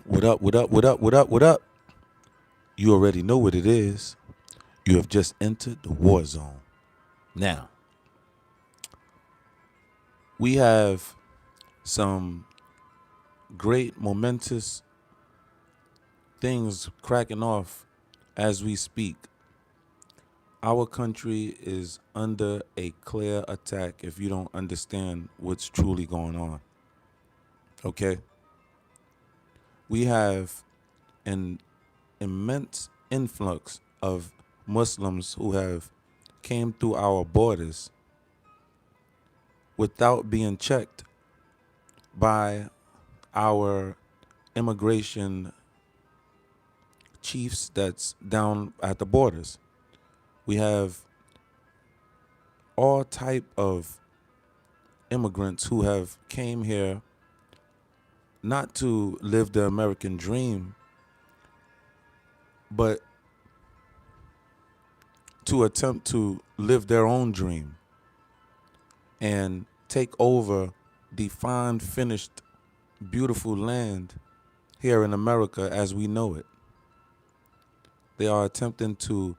What up, what up, what up, what up, what up? You already know what it is. You have just entered the war zone. Now, we have some great momentous things cracking off as we speak. Our country is under a clear attack if you don't understand what's truly going on. Okay? We have an immense influx of Muslims who have came through our borders without being checked by our immigration chiefs that's down at the borders. We have all type of immigrants who have came here not to live the American dream, but to attempt to live their own dream and take over the fine, finished, beautiful land here in America as we know it. They are attempting to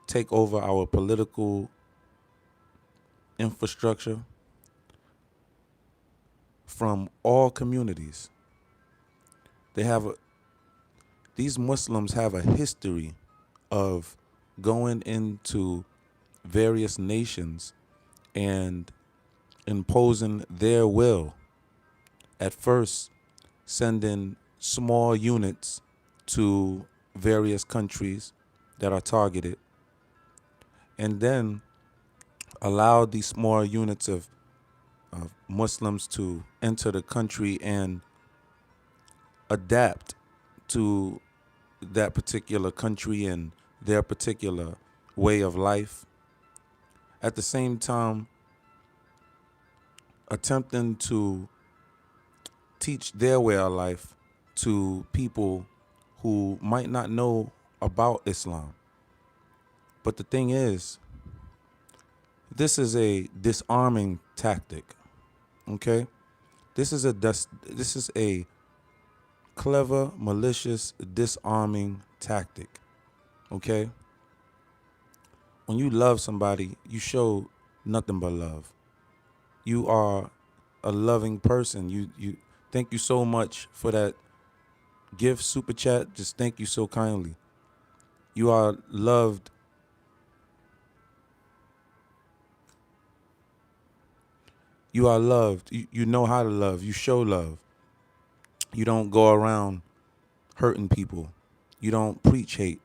take over our political infrastructure from all communities. They have these Muslims have a history of going into various nations and imposing their will. At first, sending small units to various countries that are targeted, and then allow these small units of Muslims to enter the country and adapt to that particular country and their particular way of life. At the same time, attempting to teach their way of life to people who might not know about Islam. But the thing is, this is a disarming tactic. Okay? This is a clever, malicious, disarming tactic. Okay? When you love somebody, you show nothing but love. You are a loving person. You thank you so much for that gift, super chat. Just thank you so kindly. You are loved. You are loved. You know how to love. You show love. You don't go around hurting people. You don't preach hate.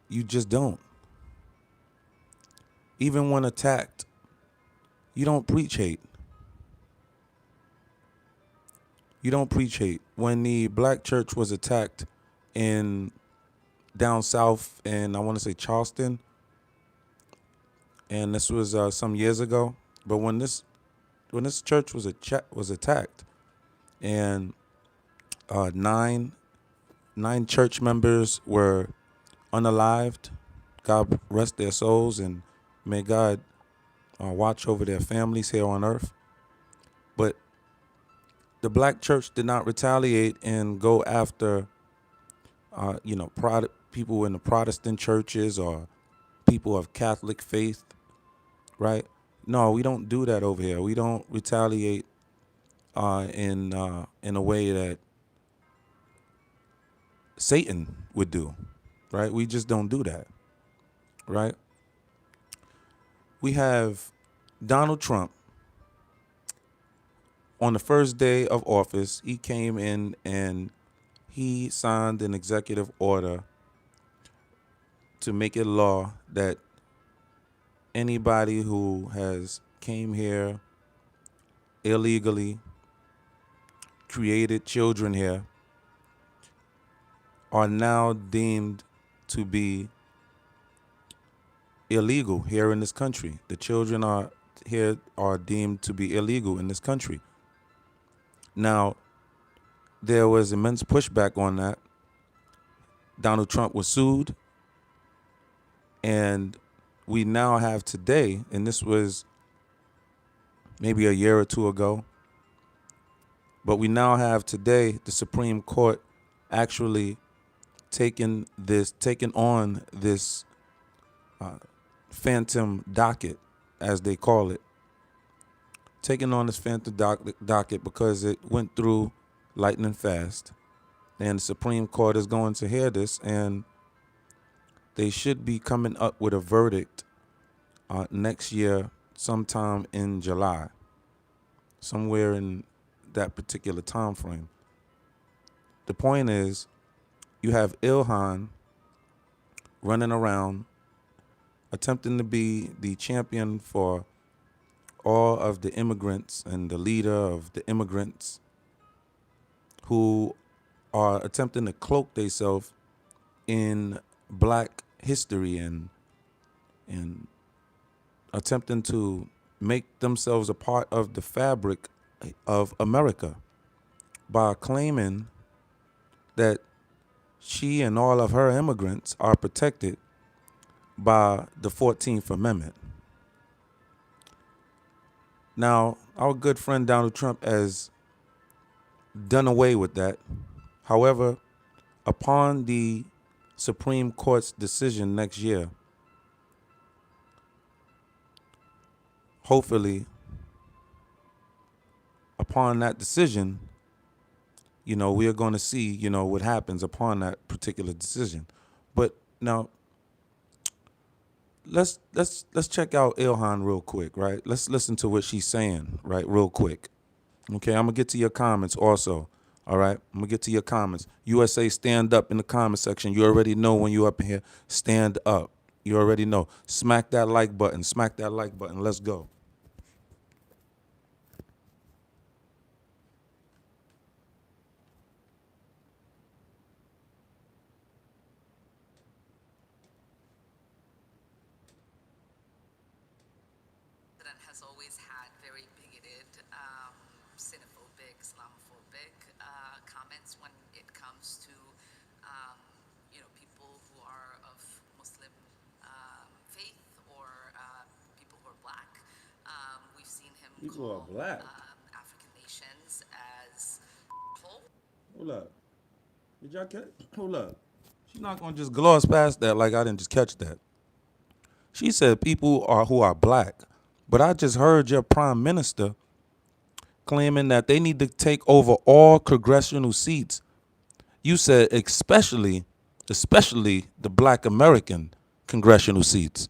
You just don't. Even when attacked, you don't preach hate. You don't preach hate. When the black church was attacked in down south in, I want to say, Charleston, and this was some years ago, but when this church was attacked, and nine church members were unalived. God rest their souls, and may God watch over their families here on earth. But the black church did not retaliate and go after, people in the Protestant churches or people of Catholic faith, right? No, we don't do that over here. We don't retaliate in a way that Satan would do, right? We just don't do that, right? We have Donald Trump. On the first day of office, he came in and he signed an executive order to make it law that anybody who has came here illegally, created children here, are now deemed to be illegal here in this country. The children are deemed to be illegal in this country. Now, there was immense pushback on that. Donald Trump was sued, and we now have today, and this was maybe a year or two ago, But we now have today the Supreme Court actually taking on this phantom docket, as they call it, taking on this phantom docket because it went through lightning fast. And the Supreme Court is going to hear this, and they should be coming up with a verdict next year, sometime in July, somewhere in that particular time frame. The point is, you have Ilhan running around attempting to be the champion for all of the immigrants and the leader of the immigrants who are attempting to cloak themselves in black history and attempting to make themselves a part of the fabric of America by claiming that she and all of her immigrants are protected by the 14th Amendment. Now, our good friend Donald Trump has done away with that. However, upon the Supreme Court's decision next year, hopefully, upon that decision, we are going to see, what happens upon that particular decision. But now, let's check out Ilhan real quick, right? Let's listen to what she's saying, right, real quick. Okay, I'm gonna get to your comments also. All right, I'm gonna get to your comments. USA, stand up in the comment section. You already know when you're up in here. Stand up. You already know. Smack that like button. Smack that like button. Let's go. Has always had very bigoted, xenophobic, Islamophobic comments when it comes to, people who are of Muslim faith or people who are black. We've seen him People call are black. African nations as whole. Hold up. Did y'all catch? Hold up. She's not gonna just gloss past that like I didn't just catch that. She said people who are black. But I just heard your prime minister claiming that they need to take over all congressional seats. You said especially the black American congressional seats.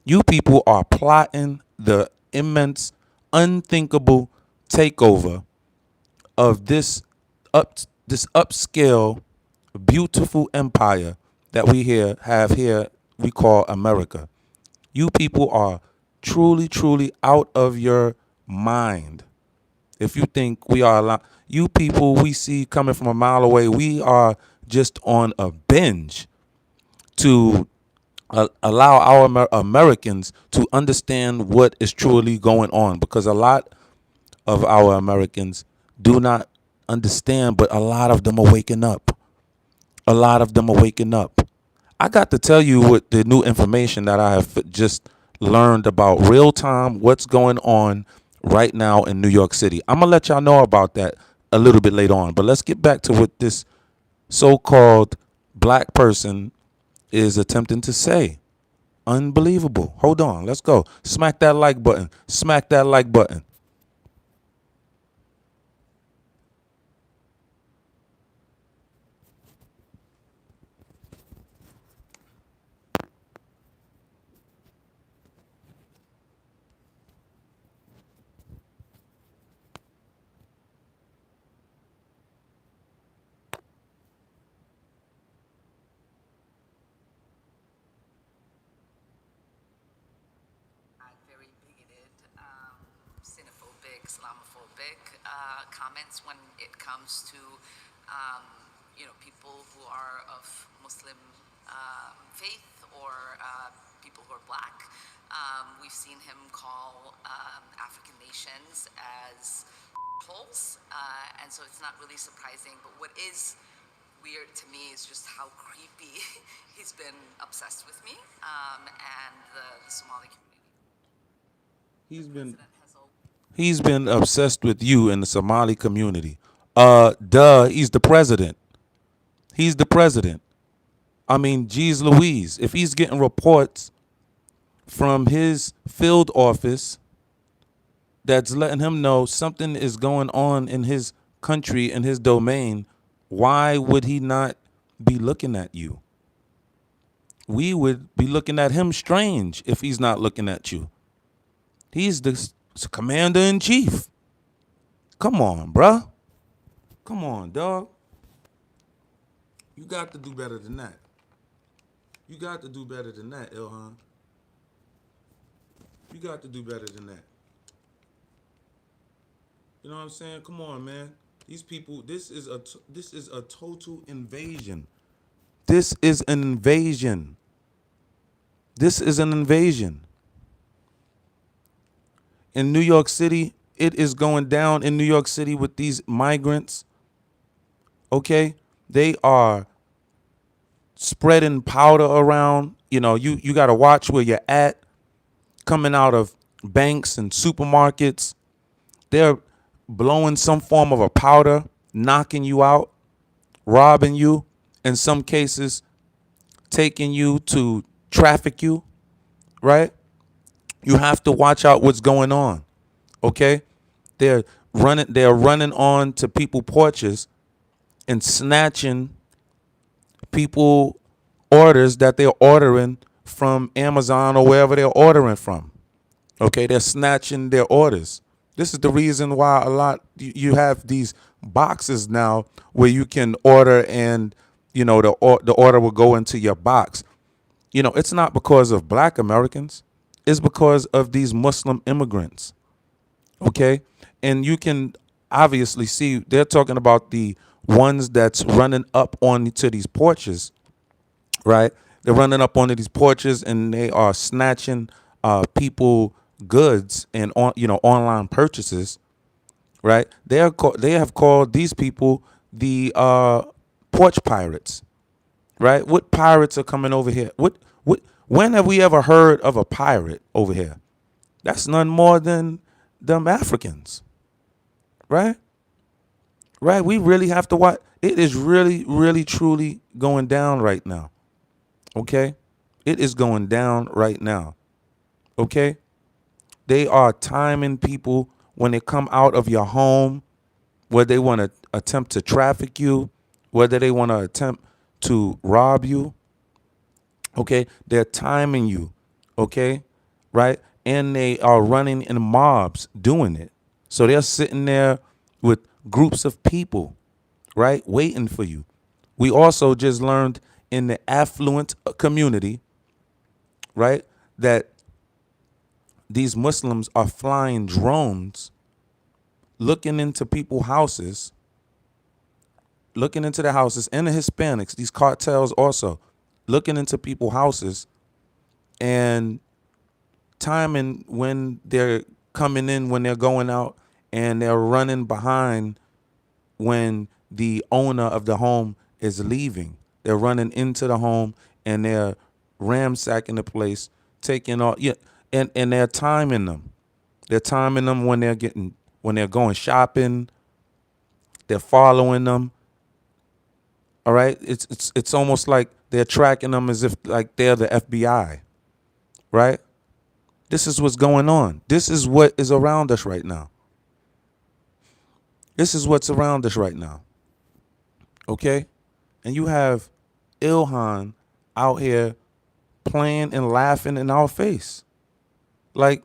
You people are plotting the immense, unthinkable takeover of this upscale, beautiful empire that we call America. You people are truly, truly out of your mind. If you think we are allowed, you people we see coming from a mile away, we are just on a binge to allow our Americans to understand what is truly going on, because a lot of our Americans do not understand, but a lot of them are waking up. A lot of them are waking up. I got to tell you what the new information that I have just learned about real time, what's going on right now in New York City. I'm going to let y'all know about that a little bit later on. But let's get back to what this so-called black person is attempting to say. Unbelievable. Hold on. Let's go. Smack that like button. Smack that like button. Very bigoted, xenophobic, Islamophobic comments when it comes to, people who are of Muslim faith or people who are black. We've seen him call African nations as holes, and so it's not really surprising. But what is weird to me is just how creepy he's been obsessed with me and the Somali community. He's been obsessed with you in the Somali community. He's the president. He's the president. I mean, geez Louise, if he's getting reports from his field office that's letting him know something is going on in his country, in his domain, why would he not be looking at you? We would be looking at him strange if he's not looking at you. He's the commander in chief. Come on, bruh. Come on, dog. You got to do better than that. You got to do better than that, Ilhan. You got to do better than that. You know what I'm saying? Come on, man. These people, this is a total invasion. This is an invasion. This is an invasion. In New York City, it is going down in New York City with these migrants. Okay? They are spreading powder around. You know, you got to watch where you're at. Coming out of banks and supermarkets, they're blowing some form of a powder, knocking you out, robbing you, in some cases, taking you to traffic you, right? You have to watch out what's going on. Okay? They're running on to people porches and snatching people orders that they're ordering from Amazon or wherever they're ordering from. Okay, they're snatching their orders. This is the reason why a lot you have these boxes now where you can order and the order will go into your box. You know, it's not because of black Americans. It's because of these Muslim immigrants. Okay? And you can obviously see they're talking about the ones that's running up onto these porches, right? They're running up onto these porches and they are snatching people goods and online purchases, right? They have called these people the porch pirates, right? What pirates are coming over here? What when have we ever heard of a pirate over here? That's none more than them Africans, right? Right? We really have to watch. It is really, really, truly going down right now. Okay? It is going down right now. Okay? They are timing people when they come out of your home, whether they want to attempt to traffic you, whether they want to attempt to rob you. Okay? They're timing you. Okay? Right? And they are running in mobs doing it. So they're sitting there with groups of people, right? Waiting for you. We also just learned in the affluent community, right, that these Muslims are flying drones, looking into people's houses, looking into the houses, and the Hispanics, these cartels also, looking into people's houses and timing when they're coming in, when they're going out, and they're running behind when the owner of the home is leaving. They're running into the home and they're ransacking the place, taking all and they're timing them. They're timing them when they're going shopping. They're following them. All right? It's almost like they're tracking them as if like they're the FBI. Right? This is what's going on. This is what is around us right now. This is what's around us right now. Okay? And you have Ilhan out here playing and laughing in our face. Like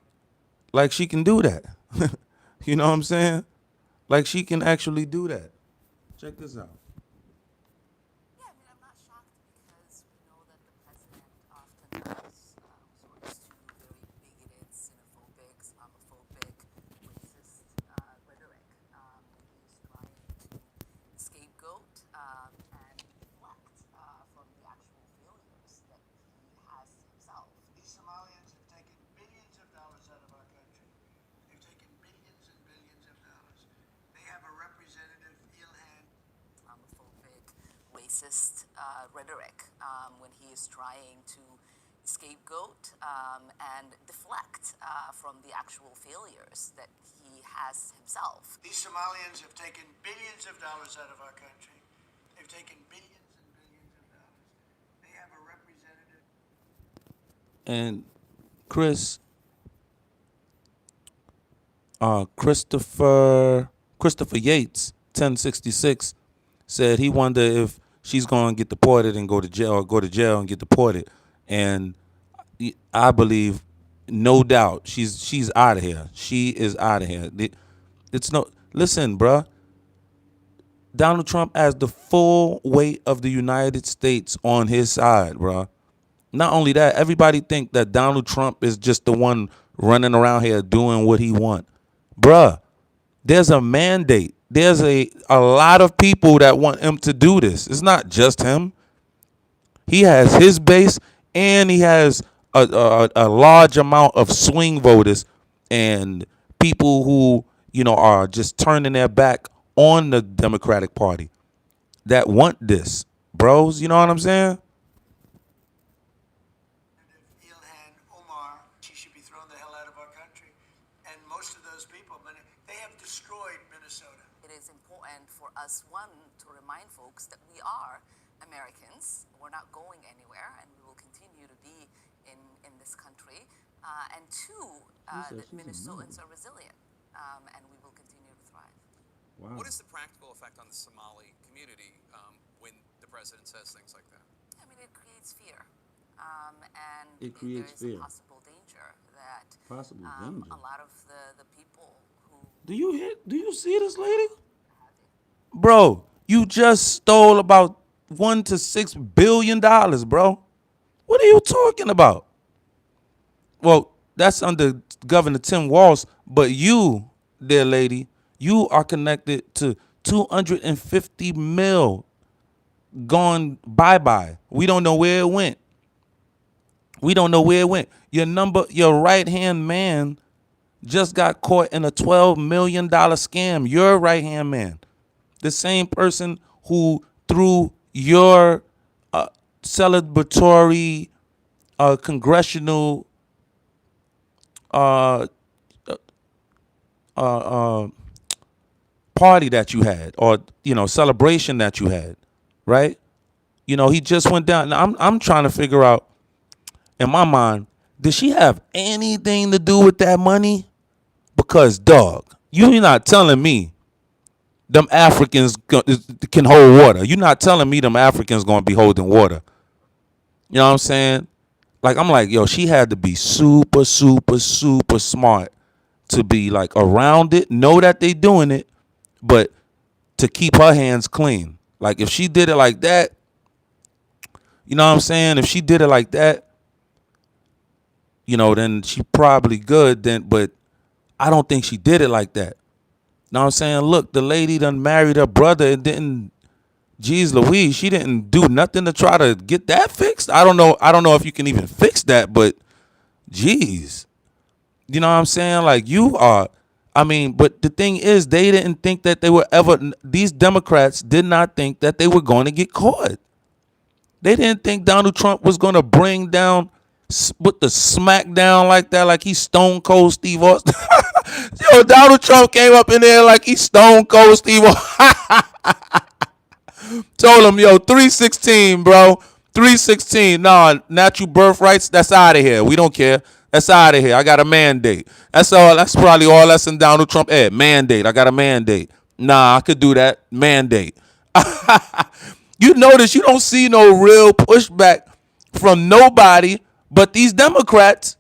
she can do that. You know what I'm saying? Like she can actually do that. Check this out. Yeah, I mean, I'm not shocked because we know that the president often has resorts to very bigoted, xenophobic, Islamophobic, racist rhetoric when he's trying to scapegoat and deflect from the actual failures that he has himself. These Somalians have taken billions of dollars out of our country. They've taken billions and billions of dollars. They have a representative, Ilhan. Islamophobic, racist rhetoric when he is trying to scapegoat and deflect from the actual failures that he has himself. These Somalians have taken billions of dollars out of our country. They've taken billions and billions of dollars. They have a representative. And Chris, Christopher Yates, 1066, said he wonder if she's going to get deported and go to jail, or go to jail and get deported. And I believe, no doubt, she's out of here. She is out of here. It's no, listen, bruh. Donald Trump has the full weight of the United States on his side, bruh. Not only that, everybody think that Donald Trump is just the one running around here doing what he want. Bruh, there's a mandate. There's a lot of people that want him to do this. It's not just him. He has his base, and he has a large amount of swing voters and people who, are just turning their back on the Democratic Party that want this. Bros, you know what I'm saying? Ihan Omar, she should be thrown the hell out of our country. And most of those people, they have destroyed Minnesota. It is important for us, one, to remind folks that we are Americans. We're not going anywhere, and we will continue to be in this country. And two, that Minnesotans are resilient, and we will continue to thrive. Wow. What is the practical effect on the Somali community when the president says things like that? I mean, it creates fear. And It creates there's fear. a possible danger that Possible danger. a lot of the people who Do you see this lady? Bro, you just stole about $1 to $6 billion, bro. What are you talking about? Well, that's under Governor Tim Walz, but you, dear lady, you are connected to 250 mil gone bye-bye. We don't know where it went. Your right-hand man just got caught in a $12 million scam. Your right-hand man. The same person who threw your celebratory congressional party that you had, or celebration that you had, right? He just went down. Now, I'm trying to figure out, in my mind, did she have anything to do with that money? Because, dog, you're not telling me them Africans can hold water. You're not telling me them Africans going to be holding water. You know what I'm saying? Like, I'm like, yo, she had to be super, super, super smart to be, like, around it, know that they doing it, but to keep her hands clean. Like, if she did it like that, you know what I'm saying? If she did it like that, then she probably good then, but I don't think she did it like that. Know what I'm saying? Look, the lady done married her brother and didn't, geez Louise, she didn't do nothing to try to get that fixed. I don't know if you can even fix that, but geez. You know what I'm saying? Like, but the thing is, they didn't think that these Democrats did not think that they were going to get caught. They didn't think Donald Trump was going to bring down, put the smack down like that, like he's Stone Cold Steve Austin. Yo, Donald Trump came up in there like he's Stone Cold Steve Austin. Told him, yo, 316, bro. 316. Nah, natural birthrights, that's out of here. We don't care. That's out of here. I got a mandate. That's all. That's probably all that's in Donald Trump head. Mandate. I got a mandate. Nah, I could do that. Mandate. You notice you don't see no real pushback from nobody but these Democrats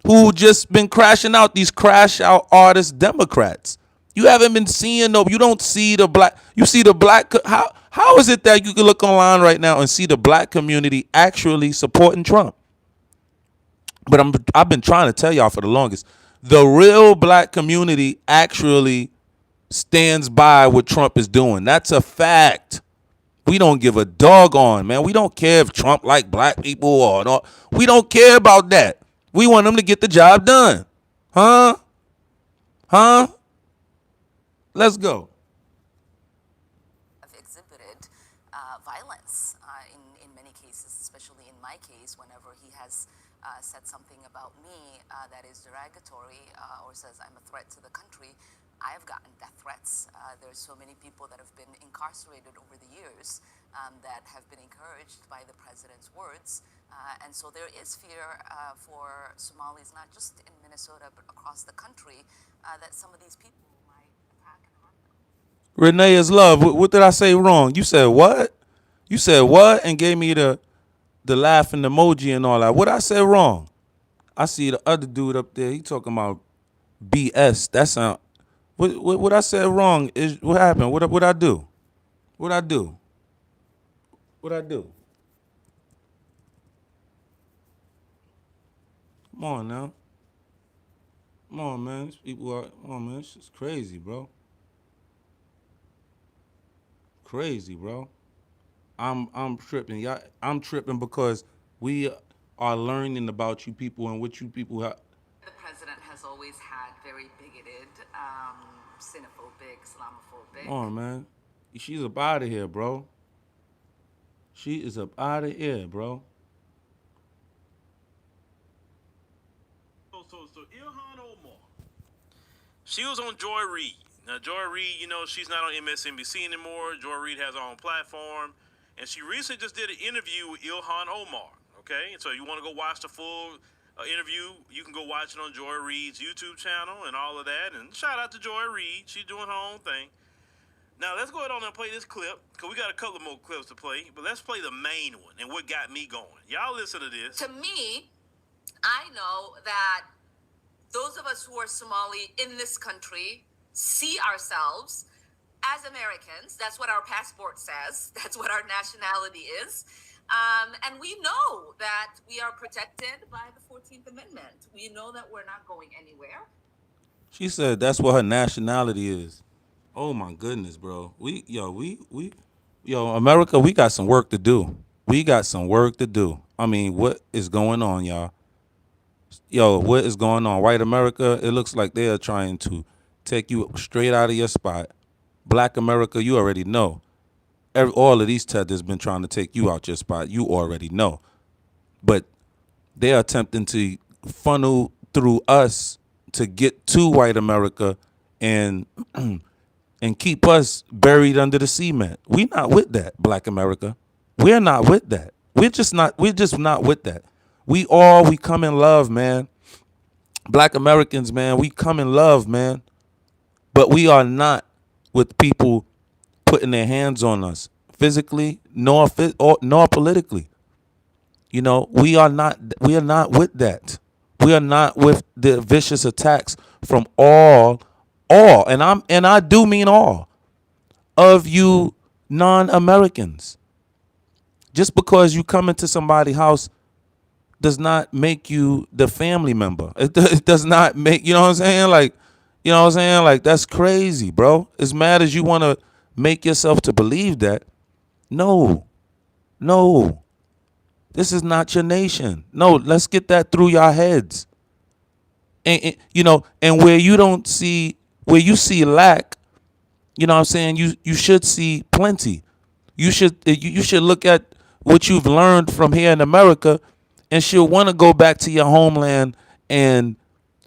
who just been crashing out, these crash out artist Democrats. You haven't been seeing you don't see the black, you see the black, how is it that you can look online right now and see the black community actually supporting Trump? But I've been trying to tell y'all for the longest, the real black community actually stands by what Trump is doing. That's a fact. We don't give a doggone, man. We don't care if Trump like black people or not. We don't care about that. We want them to get the job done. Huh? Let's go. have exhibited violence in many cases, especially in my case, whenever he has said something about me that is derogatory or says I'm a threat to the country. I have gotten death threats. There's so many people that have been incarcerated over the years that have been encouraged by the president's words. And so there is fear for Somalis, not just in Minnesota, but across the country, that some of these people might attack and harm them. Renee is love. What did I say wrong? You said what? You said what? And gave me the laughing emoji and all that. What I said wrong? I see the other dude up there. He talking about BS. That sound. What I said wrong is what happened. What I do? What I do? What I do? Come on now. Come on, man. These people are. Come on, man. It's just crazy, bro. Crazy, bro. I'm tripping. Y'all, I'm tripping because we are learning about you people and what you people have. The president has always had very bigoted, xenophobic, Islamophobic. Come on, man. She's up out of here, bro. She is up out of here, bro. So Ihan Omar, she was on Joy Reid. Now Joy Reid, you know, she's not on MSNBC anymore. Joy Reid has her own platform, and she recently just did an interview with Ihan Omar. Okay, so you want to go watch the full interview, you can go watch it on Joy Reid's YouTube channel and all of that. And shout out to Joy Reid, she's doing her own thing. Now let's go ahead on and play this clip, because we got a couple more clips to play, but let's play the main one and what got me going. Y'all listen to this. To me, I know that those of us who are Somali in this country see ourselves as Americans. That's what our passport says. That's what our nationality is. And we know that we are protected by the 14th Amendment. We know that we're not going anywhere. She said that's what her nationality is. Oh my goodness, bro. America, we got some work to do. We got some work to do. I mean, what is going on, y'all? Yo, what is going on? White America, it looks like they are trying to take you straight out of your spot. Black America, you already know. All of these tethers been trying to take you out your spot. You already know. But they are attempting to funnel through us to get to white America and and keep us buried under the cement. We not with that, Black America. We're not with that. We're just not with that. We come in love, man. Black Americans, man, we come in love, man. But we are not with people putting their hands on us physically nor politically. You know, we are not with that. We are not with the vicious attacks from all, and I do mean all of you non-Americans. Just because you come into somebody's house does not make you the family member. It does not make, you know what I'm saying? Like, you know what I'm saying? Like, that's crazy, bro. As mad as you want to make yourself to believe that, no. This is not your nation. No, let's get that through your heads. And you know, and where you see lack, you know what I'm saying? You should see plenty. You should look at what you've learned from here in America and should want to go back to your homeland and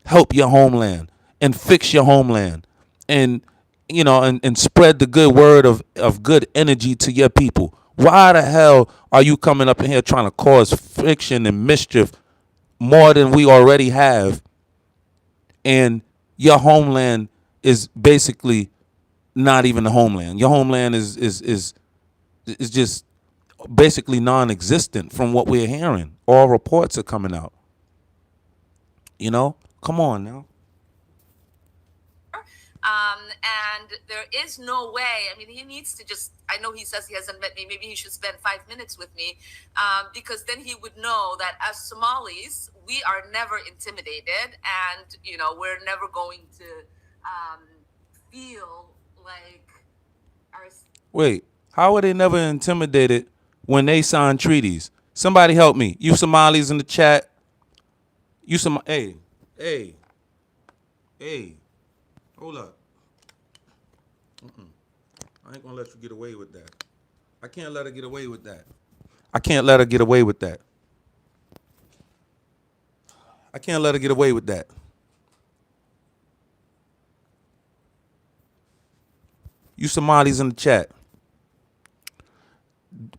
help your homeland and fix your homeland and you know and spread the good word of good energy to your people. Why the hell are you coming up in here trying to cause friction and mischief more than we already have? And your homeland is basically not even a homeland. Your homeland is just basically non-existent from what we're hearing. All reports are coming out. You know, come on now. And there is no way. I mean, he needs to just, I know he says he hasn't met me. Maybe he should spend 5 minutes with me because then he would know that as Somalis, we are never intimidated and, you know, we're never going to feel like our... Wait, how are they never intimidated when they sign treaties? Somebody help me. You Somalis in the chat. Hey. Hold up. I ain't gonna let you get away with that. I can't let her get away with that. I can't let her get away with that. I can't let her get away with that. You Somalis in the chat.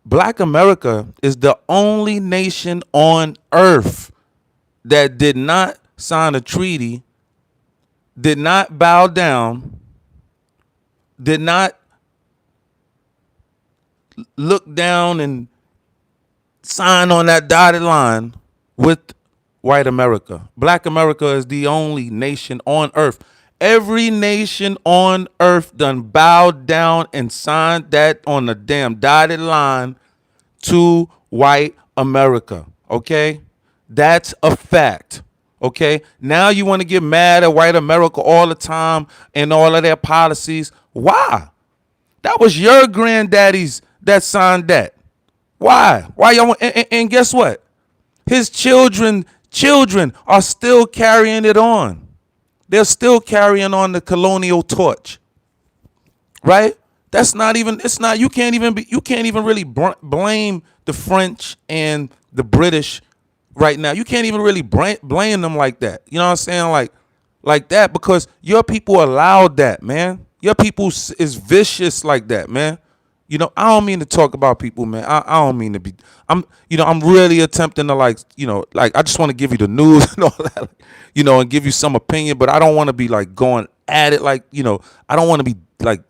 Black America is the only nation on earth that did not sign a treaty, did not bow down, did not look down and sign on that dotted line with white America. Black America is the only nation on earth. Every nation on earth done bowed down and signed that on the damn dotted line to white America. Okay? That's a fact. Okay? Now you want to get mad at white America all the time and all of their policies. Why? That was your granddaddies that signed that. Why? Why y'all want, and guess what? His children are still carrying it on. They're still carrying on the colonial torch. Right? That's not even, it's not, you can't even really blame the French and the British right now. You can't even really blame them like that. You know what I'm saying? Like that, because your people allowed that, man. Your people is vicious like that, man. You know, I don't mean to talk about people, man. I don't mean to be, I'm really attempting to like I just want to give you the news and all that, and give you some opinion, but I don't want to be like going at it like, I don't want to be like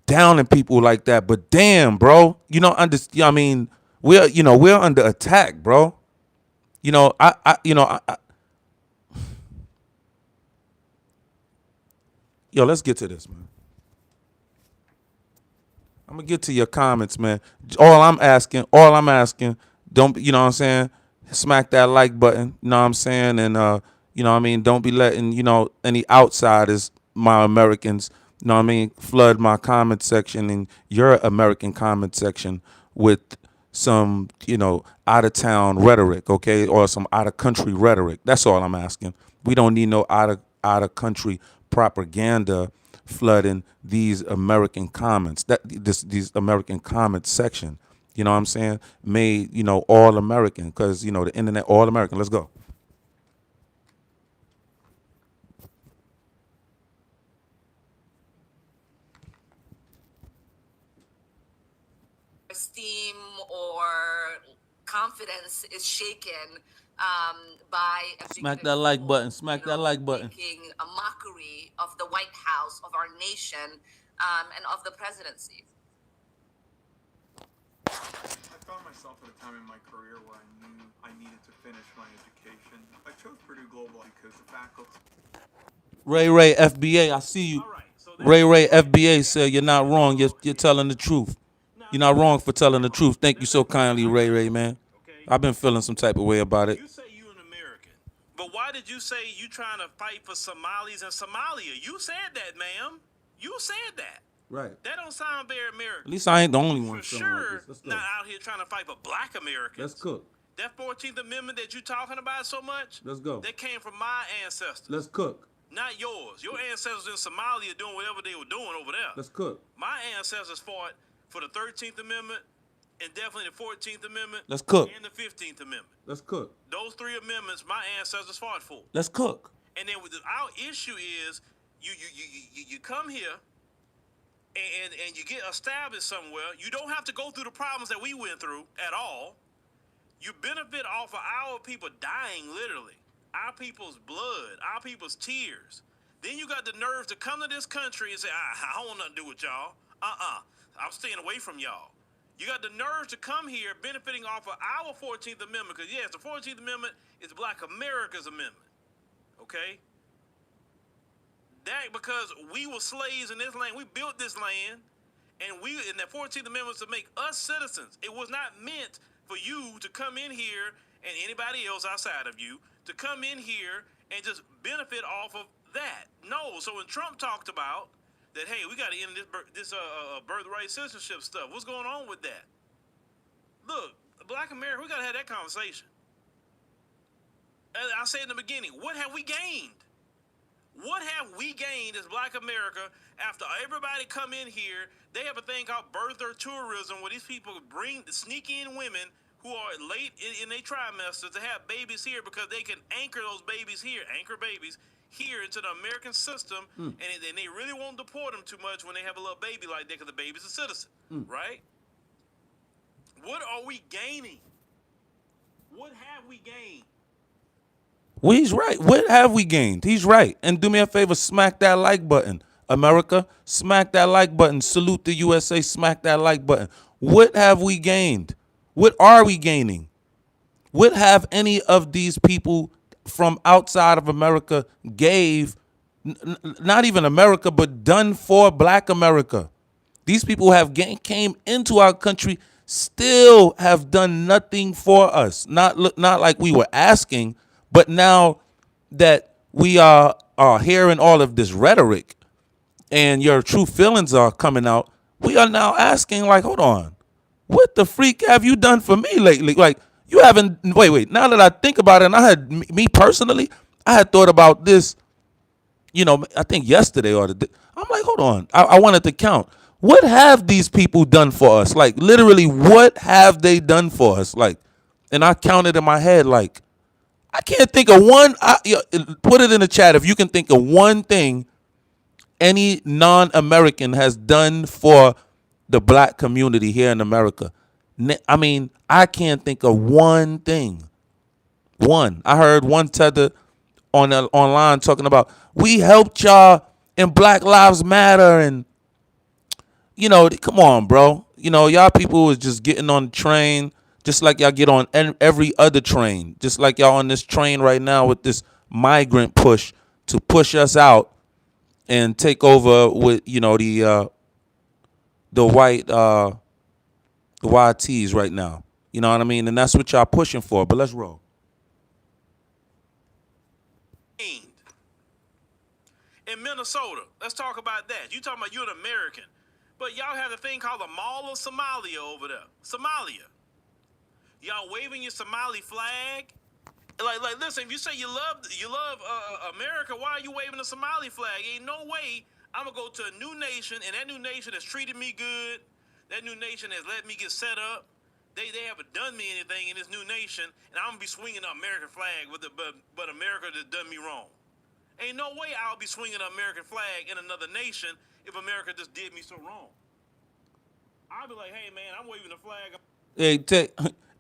downing people like that. But damn, bro, I mean, we're under attack, bro. Yo, let's get to this, man. I'm gonna get to your comments, man. All I'm asking, don't, you know what I'm saying? Smack that like button, you know what I'm saying? And don't be letting, any outsiders, my Americans, you know what I mean, flood my comment section and your American comment section with some, out of town rhetoric, okay? Or some out of country rhetoric. That's all I'm asking. We don't need no out of country propaganda flooding these American comments, these American comment section. You know what I'm saying? Made, all American, because, the internet, all American. Let's go. Esteem or confidence is shaken by Smack that like button. Smack that like button. Making a mockery of the White House, of our nation, and of the presidency. I found myself at a time in my career where I knew I needed to finish my education. I chose Purdue Global because the faculty. Ray FBA, I see you. Right, so Ray FBA said you're not wrong. You're telling the truth. You're not wrong for telling the truth. Thank you so kindly, Ray, man. I've been feeling some type of way about it. You say you an American, but why did you say you trying to fight for Somalis in Somalia? You said that, ma'am. You said that. Right. That don't sound very American. At least I ain't the only one. For sure, not out here trying to fight for black Americans. Let's cook. That 14th Amendment that you talking about so much, let's go. That came from my ancestors. Let's cook. Not yours. Your ancestors in Somalia doing whatever they were doing over there. Let's cook. My ancestors fought for the 13th Amendment and definitely the 14th Amendment. Let's cook. And the 15th Amendment. Let's cook. Those three amendments my ancestors fought for. Let's cook. And then our issue is you come here and you get established somewhere. You don't have to go through the problems that we went through at all. You benefit off of our people dying, literally. Our people's blood, our people's tears. Then you got the nerve to come to this country and say, I don't want nothing to do with y'all. I'm staying away from y'all. You got the nerve to come here benefiting off of our 14th Amendment, because yes, the 14th Amendment is Black America's amendment, okay? That because we were slaves in this land, we built this land, and that 14th Amendment was to make us citizens. It was not meant for you to come in here and anybody else outside of you to come in here and just benefit off of that. No, so when Trump talked about that, hey, we got to end this birthright citizenship stuff. What's going on with that? Look, Black America, we got to have that conversation. As I said in the beginning, what have we gained? What have we gained as Black America after everybody come in here? They have a thing called birther tourism, where these people sneak in women who are late in their trimester to have babies here because they can anchor those babies here, anchor babies here into the American system, and they really won't deport them too much when they have a little baby like that because the baby's a citizen, right? What are we gaining? What have we gained? Well, he's right. What have we gained? He's right. And do me a favor, smack that like button. America, smack that like button. Salute the USA, smack that like button. What have we gained? What are we gaining? What have any of these people from outside of America gave, not even America, but done for Black America? These people have came into our country, still have done nothing for us. Not like we were asking, but now that we are hearing all of this rhetoric and your true feelings are coming out, we are now asking, like, hold on, what the freak have you done for me lately? Like, you haven't, wait. Now that I think about it, and I had, me personally, I had thought about this, I think yesterday or I'm like, hold on. I wanted to count. What have these people done for us? Like, literally, what have they done for us? Like, and I counted in my head, like, I can't think of one. Put it in the chat if you can think of one thing any non-American has done for the Black community here in America. I mean, I can't think of one thing. One. I heard one tether online talking about, we helped y'all in Black Lives Matter, and come on, bro. Y'all people is just getting on the train just like y'all get on every other train. Just like y'all on this train right now with this migrant push to push us out and take over with the white the YTs right now. You know what I mean? And that's what y'all pushing for. But let's roll. In Minnesota, let's talk about that. You talking about you're an American, but y'all have a thing called the Mall of Somalia over there. Somalia. Y'all waving your Somali flag. Like, listen. If you say you love America, why are you waving the Somali flag? Ain't no way I'm gonna go to a new nation, and that new nation has treated me good. That new nation has let me get set up. They haven't done me anything in this new nation, and I'm gonna be swinging the American flag with but America just done me wrong. Ain't no way I'll be swinging an American flag in another nation if America just did me so wrong. I'll be like, hey man, I'm waving the flag.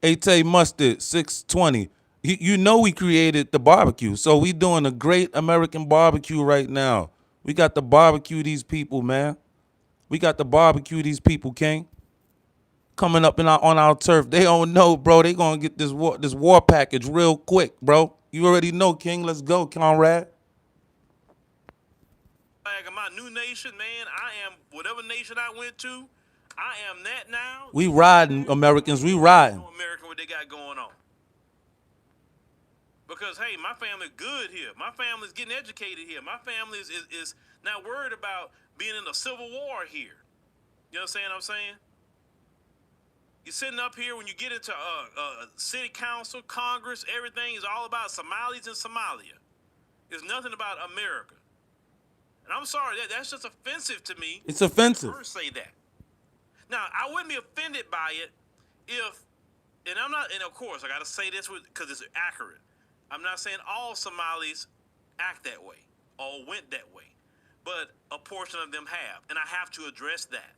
Hey, Tay Mustard 620. We created the barbecue, so we doing a great American barbecue right now. We got to barbecue these people, man. We got to barbecue these people, King. Coming up on our turf. They don't know, bro. They gonna get this war package real quick, bro. You already know, King. Let's go, Conrad. Of my new nation, man. I am whatever nation I went to. I am that now. We riding, Americans. We riding. American, what they got going on? Because hey, my family's good here. My family's getting educated here. My family is not worried about being in a civil war here. You understand what I'm saying? You're sitting up here when you get into city council, Congress, everything is all about Somalis and Somalia. There's nothing about America. And I'm sorry, that's just offensive to me. It's offensive. First say that. Now, I wouldn't be offended by it if, and I'm not, and of course, I got to say this because it's accurate. I'm not saying all Somalis act that way or went that way, but a portion of them have, and I have to address that.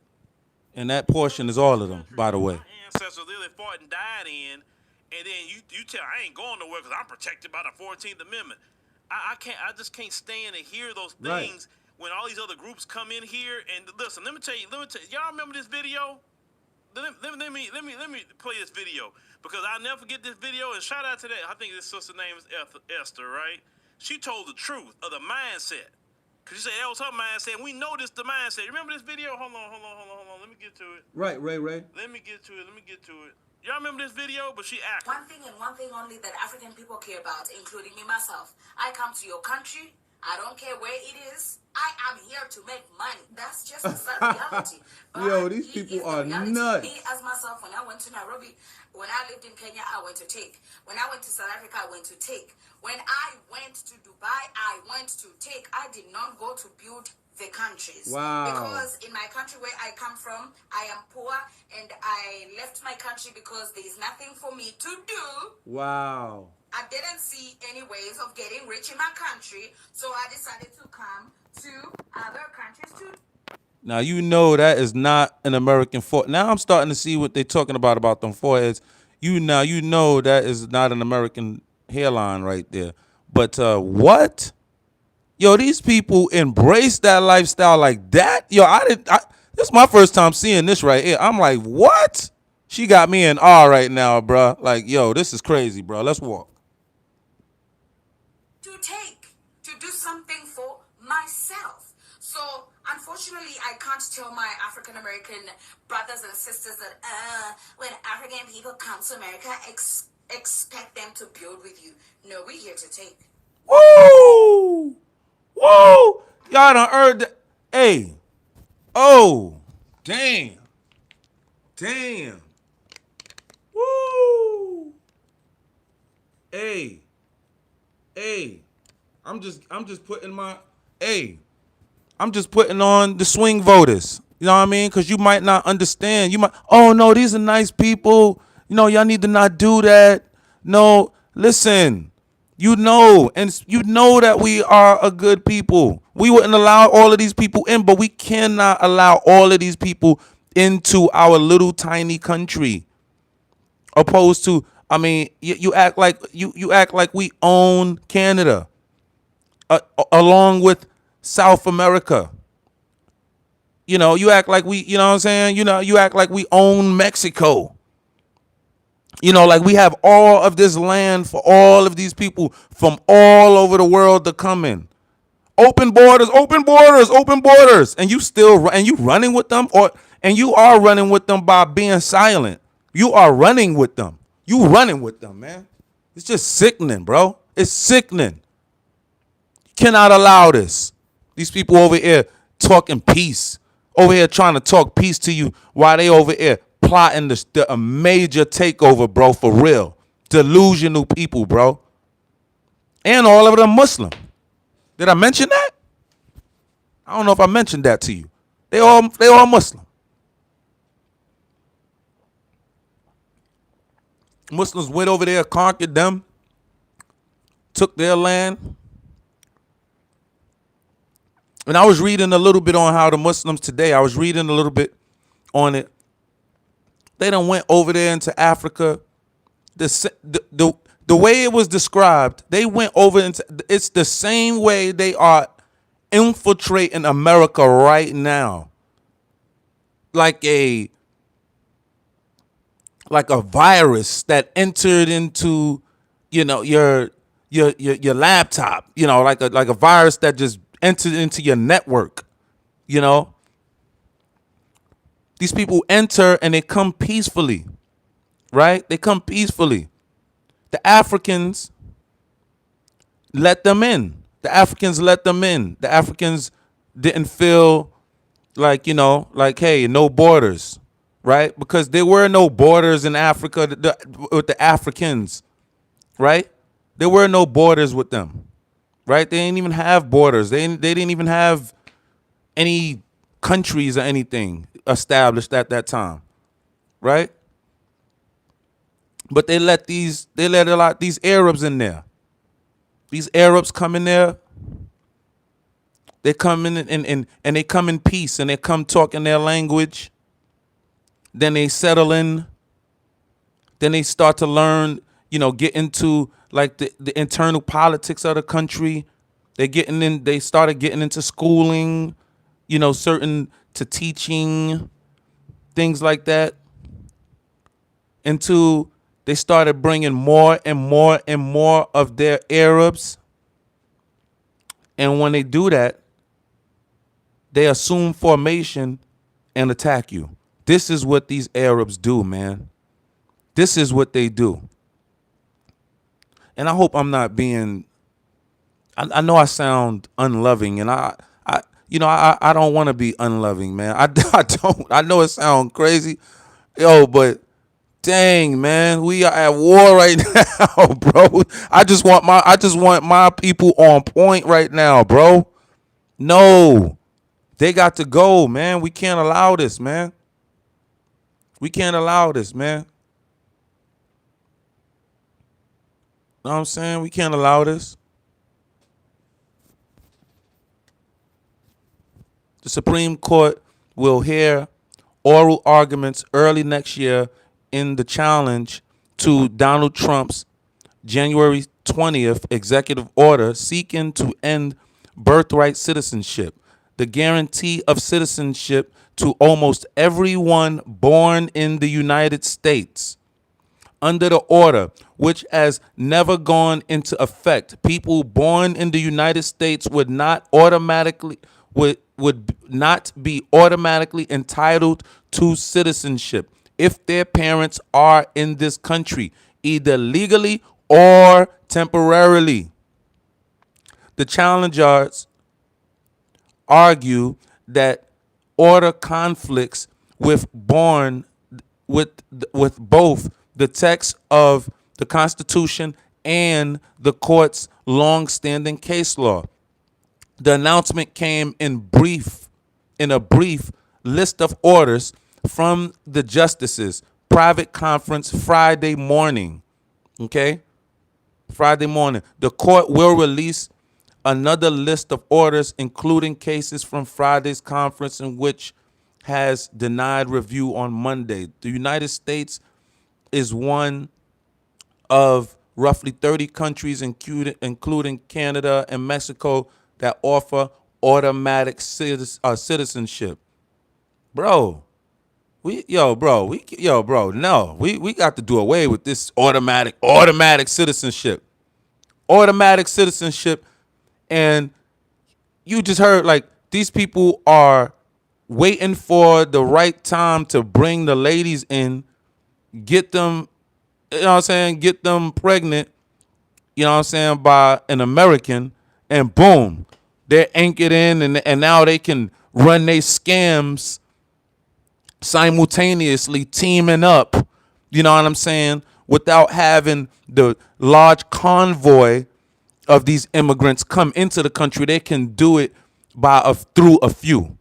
And that portion is all of them, by the way. My ancestors literally fought and died in, and then you tell I ain't going nowhere because I'm protected by the 14th Amendment. I just can't stand to hear those things when all these other groups come in here. And listen, let me tell you, y'all remember this video? Let me play this video because I'll never forget this video. And shout out to that. I think this sister's name is Esther, right? She told the truth of the mindset. Because she said that was her mindset. And we know this the mindset. Remember this video? Hold on. Let me get to it. Right, Ray. Let me get to it. Y'all remember this video? But she acted. One thing and one thing only that African people care about, including me myself. I come to your country. I don't care where it is. I am here to make money. That's just the sad reality. Yo, these people are nuts. Me as myself, when I went to Nairobi, when I lived in Kenya, I went to take. When I went to South Africa, I went to take. When I went to Dubai, I went to take. I did not go to build the countries. Wow. Because in my country where I come from, I am poor and I left my country because there is nothing for me to do. Wow. I didn't see any ways of getting rich in my country, so I decided to come to other countries to. Now you know that is not an American forehead. Now I'm starting to see what they're talking about them foreheads. You know that is not an American hairline right there. But what? Yo, these people embrace that lifestyle like that. Yo, this is my first time seeing this right here. I'm like, what? She got me in awe right now, bro. Like, yo, this is crazy, bro. Let's walk. To do something for myself. So unfortunately, I can't tell my African American brothers and sisters that when African people come to America, expect them to build with you. No, we're here to take. Woo! Woo! Y'all done heard that. Hey. Oh. Damn. Damn. Woo! Hey. Hey. I'm just putting on the swing voters. You know what I mean? Because you might not understand. You might, oh no, these are nice people. You know, y'all need to not do that. No, listen. And you know that we are a good people. We wouldn't allow all of these people in, but we cannot allow all of these people into our little tiny country. Opposed to, I mean, you act like we own Canada, along with South America. You know, you act like you know what I'm saying? You act like we own Mexico. You know, like we have all of this land for all of these people from all over the world to come in. Open borders, open borders, open borders. And you running with them, and you are running with them by being silent. You are running with them. You running with them, man. It's just sickening, bro. It's sickening. Cannot allow this. These people over here talking peace, over here trying to talk peace to you while they over here plotting a major takeover, bro, for real. Delusional people, bro. And all of them Muslim. Did I mention that? I don't know if I mentioned that to you. They all Muslim. Muslims went over there, conquered them, took their land. And I was reading a little bit on how the Muslims today, I was reading a little bit on it. They done went over there into Africa. The way it was described, they went over into, it's the same way they are infiltrating America right now. Like a virus that entered into, you know, your laptop, you know, like a virus that just entered into your network, you know. These people enter and they come peacefully, right? They come peacefully. The Africans let them in. The Africans let them in. The Africans didn't feel like, you know, like, hey, no borders, right? Because there were no borders in Africa with the Africans, right? There were no borders with them, right? They didn't even have borders. They didn't even have any countries or anything established at that time, right? But they let these Arabs in there. These Arabs come in there. They come in and they come in peace and they come talking their language. Then they settle in. Then they start to learn, you know, get into like the internal politics of the country. They started getting into schooling, you know, certain to teaching, things like that. Until they started bringing more and more and more of their Arabs. And when they do that, they assume formation and attack you. This is what these Arabs do, man. This is what they do. And I hope I'm not being, I know I sound unloving, and I don't want to be unloving, man. I don't. I know it sounds crazy. Yo, but dang, man, we are at war right now, bro. I just want my people on point right now, bro. No, They got to go, man. We can't allow this, man. We can't allow this, man. Know what I'm saying? We can't allow this. The Supreme Court will hear oral arguments early next year in the challenge to Donald Trump's January 20th executive order seeking to end birthright citizenship, the guarantee of citizenship to almost everyone born in the United States. Under the order, which has never gone into effect, people born in the United States would not be automatically entitled to citizenship if their parents are in this country, either legally or temporarily. The challengers argue that order conflicts with both the text of the Constitution and the court's long-standing case law. The announcement came in a brief list of orders from the justices' private conference Friday morning. Okay? Friday morning. The court will release another list of orders, including cases from Friday's conference, in which has denied review on Monday. The United States is one of roughly 30 countries, including Canada and Mexico, that offer automatic citizenship. Bro, no, we got to do away with this automatic citizenship. Automatic citizenship. And you just heard, like, these people are waiting for the right time to bring the ladies in, get them, you know what I'm saying, get them pregnant, you know what I'm saying, by an American, and boom, they're anchored in, and now they can run their scams simultaneously, teaming up, you know what I'm saying, without having the large convoy of these immigrants come into the country. They can do it through a few,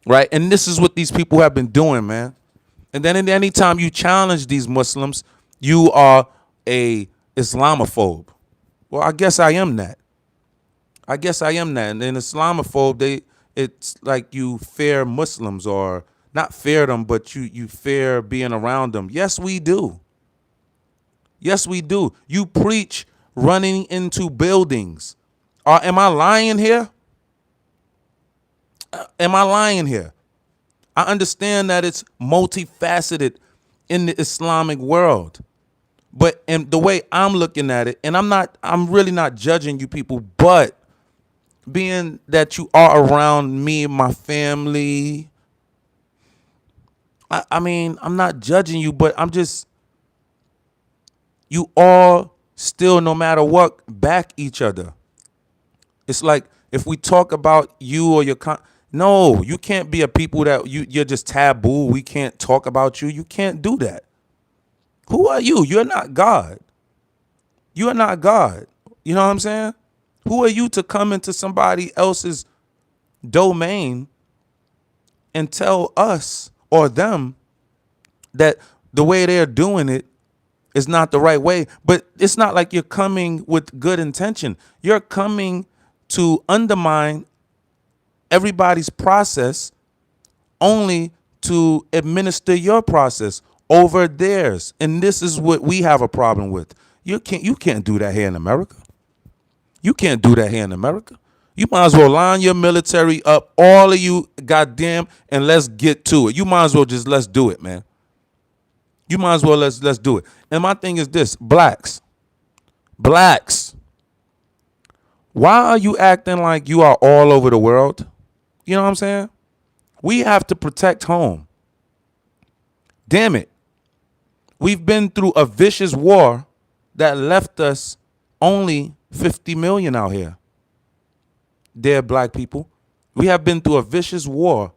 right? And this is what these people have been doing, man. And then any time you challenge these Muslims, you are a Islamophobe. Well, I guess I am that. And in Islamophobe, it's like you fear Muslims, or not fear them, but you fear being around them. Yes, we do. Yes, we do. You preach running into buildings. Am I lying here? Am I lying here? I understand that it's multifaceted in the Islamic world. But and the way I'm looking at it, and I'm really not judging you people, but being that you are around me and my family, I mean, I'm not judging you, but you all still, no matter what, back each other. It's like, if we talk about you or no, you can't be a people that you're just taboo. We can't talk about you. You can't do that. Who are you? You're not God. You are not God. You know what I'm saying? Who are you to come into somebody else's domain and tell us or them that the way they're doing it is not the right way? But it's not like you're coming with good intention. You're coming to undermine everybody's process only to administer your process over theirs. And this is what we have a problem with. You can't do that here in America. You can't do that here in America. You might as well line your military up, all of you, goddamn, and let's get to it. You might as well just let's do it, man. You might as well let's do it. And my thing is this: blacks, why are you acting like you are all over the world? You know what I'm saying? We have to protect home. Damn it. We've been through a vicious war that left us only 50 million out here. Dear black people, we have been through a vicious war.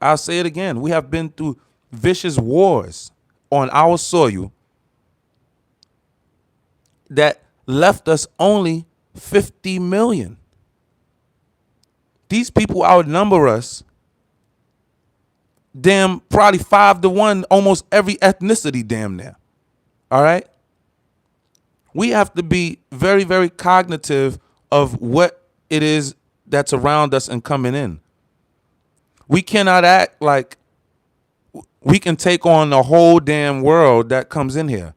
I'll say it again. We have been through vicious wars on our soil that left us only 50 million. These people outnumber us. Damn, probably 5-1, almost every ethnicity, damn near. All right? We have to be very, very cognitive of what it is that's around us and coming in. We cannot act like we can take on the whole damn world that comes in here.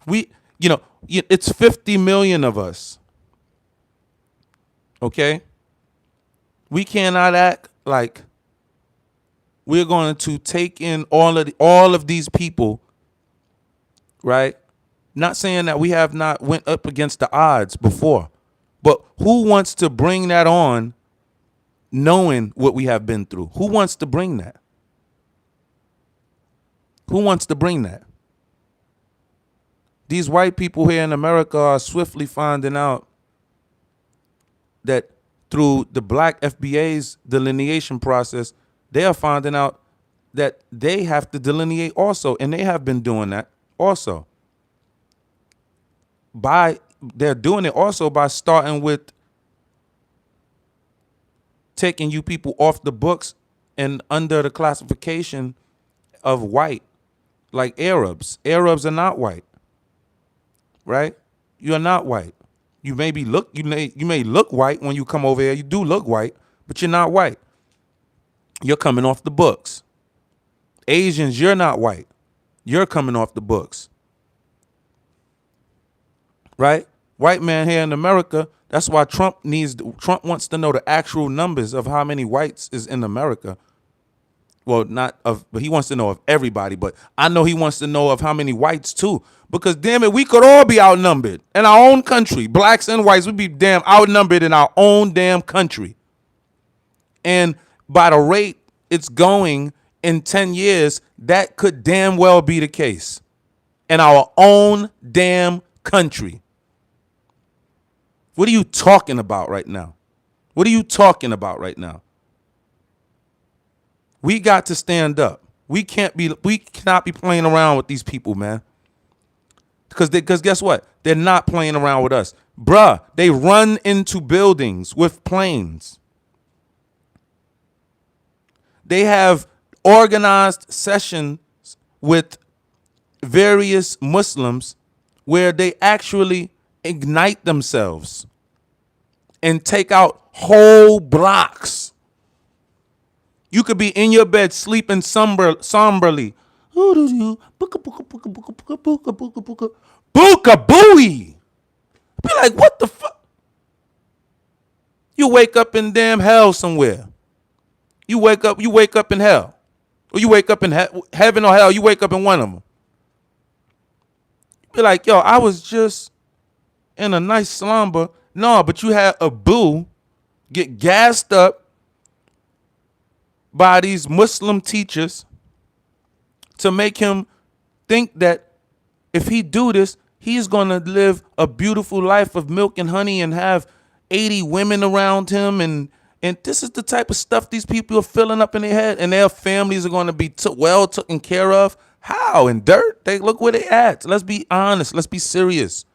It's 50 million of us. Okay? We cannot act like we're going to take in all of these people, right? Not saying that we have not went up against the odds before, but who wants to bring that on knowing what we have been through? Who wants to bring that? Who wants to bring that? These white people here in America are swiftly finding out that through the black FBA's delineation process, they are finding out that they have to delineate also, and they have been doing that also. They're doing it also by starting with taking you people off the books and under the classification of white, like Arabs. Arabs are not white, right? You are not white. You may look white when you come over here. You do look white, but you're not white. You're coming off the books. Asians, you're not white. You're coming off the books. Right? White man here in America, that's why Trump wants to know the actual numbers of how many whites is in America. Well, but he wants to know of everybody, but I know he wants to know of how many whites too. Because damn it, we could all be outnumbered in our own country. Blacks and whites would be damn outnumbered in our own damn country. And by the rate it's going in 10 years, that could damn well be the case in our own damn country. What are you talking about right now? What are you talking about right now? We got to stand up. We cannot be playing around with these people, man. Because guess what? They're not playing around with us. Bruh, they run into buildings with planes. They have organized sessions with various Muslims where they actually ignite themselves and take out whole blocks. You could be in your bed sleeping somberly. Booka booey. Be like, what the fuck? You wake up in damn hell somewhere. You wake up in hell. Or you wake up in heaven or hell, you wake up in one of them. Be like, yo, I was just in a nice slumber. No, but you had a boo get gassed up by these Muslim teachers to make him think that if he do this, he's going to live a beautiful life of milk and honey and have 80 women around him. And this is the type of stuff these people are filling up in their head, and their families are going to be well taken care of. How? In dirt? Look where they at. Let's be honest. Let's be serious.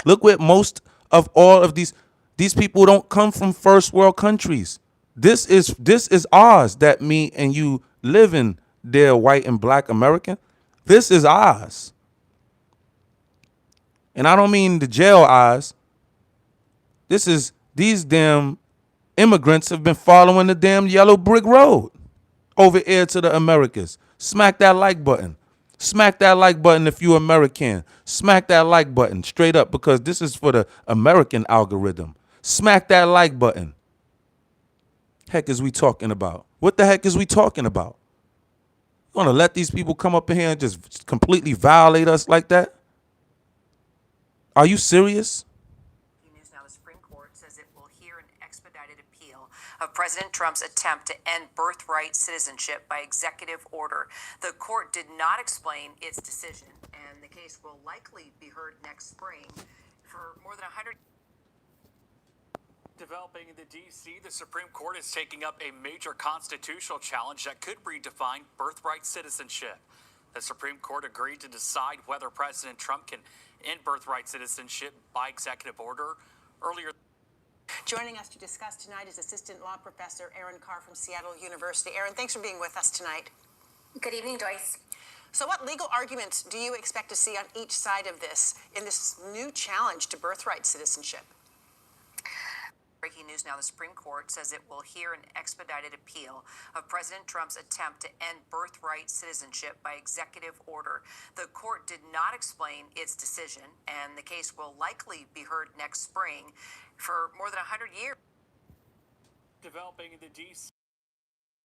Look where most of all of these people don't come from first world countries. This is ours that me and you live in, dear white and black American. This is ours. And I don't mean the jail eyes. These damn immigrants have been following the damn yellow brick road over here to the Americas. Smack that like button. Smack that like button if you're American. Smack that like button straight up, because this is for the American algorithm. Smack that like button. Heck is we talking about? What the heck is we talking about? You want to let these people come up in here and just completely violate us like that? Are you serious? News now, the Supreme Court says it will hear an expedited appeal of President Trump's attempt to end birthright citizenship by executive order. The court did not explain its decision, and the case will likely be heard next spring. For more than 100 Developing in the D.C., the Supreme Court is taking up a major constitutional challenge that could redefine birthright citizenship. The Supreme Court agreed to decide whether President Trump can end birthright citizenship by executive order earlier. Joining us to discuss tonight is Assistant Law Professor Erin Carr from Seattle University. Erin, thanks for being with us tonight. Good evening, Joyce. So what legal arguments do you expect to see on each side of this in this new challenge to birthright citizenship? Breaking news now, the Supreme Court says it will hear an expedited appeal of President Trump's attempt to end birthright citizenship by executive order. The court did not explain its decision, and the case will likely be heard next spring. For more than 100 years. Developing in the D.C.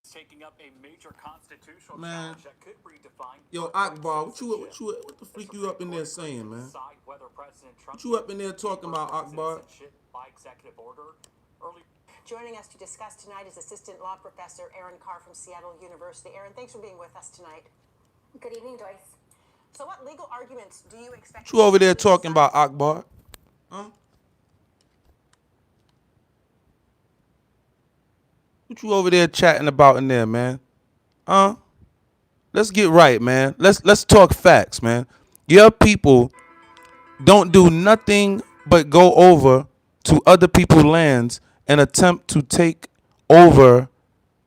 taking up a major constitutional Man. challenge that could redefine. Yo, Akbar, what the freak you up in there saying, man? What you up in there talking about, Akbar? By executive order. Joining us to discuss tonight is Assistant Law Professor Erin Carr from Seattle University. Erin, thanks for being with us tonight. Good evening, Joyce. So what legal arguments do you expect? What you over there talking about, Akbar? Huh? What you over there chatting about in there, man? Huh? Let's get right, man. Let's talk facts, man. Your people don't do nothing but go over to other people's lands and attempt to take over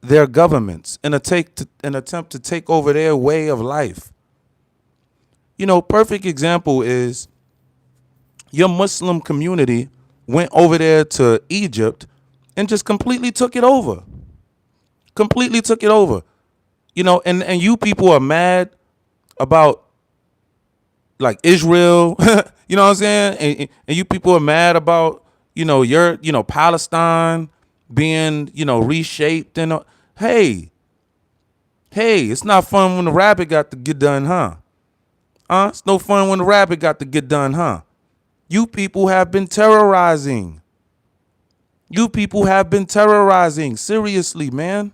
their governments and attempt to take over their way of life. You know, perfect example is your Muslim community went over there to Egypt and just completely took it over. Completely took it over. You know, and you people are mad about like Israel, you know what I'm saying? And you people are mad about, Palestine being, reshaped and hey, it's not fun when the rabbit got to get done, huh? It's no fun when the rabbit got to get done, huh? You people have been terrorizing. You people have been terrorizing. Seriously, man.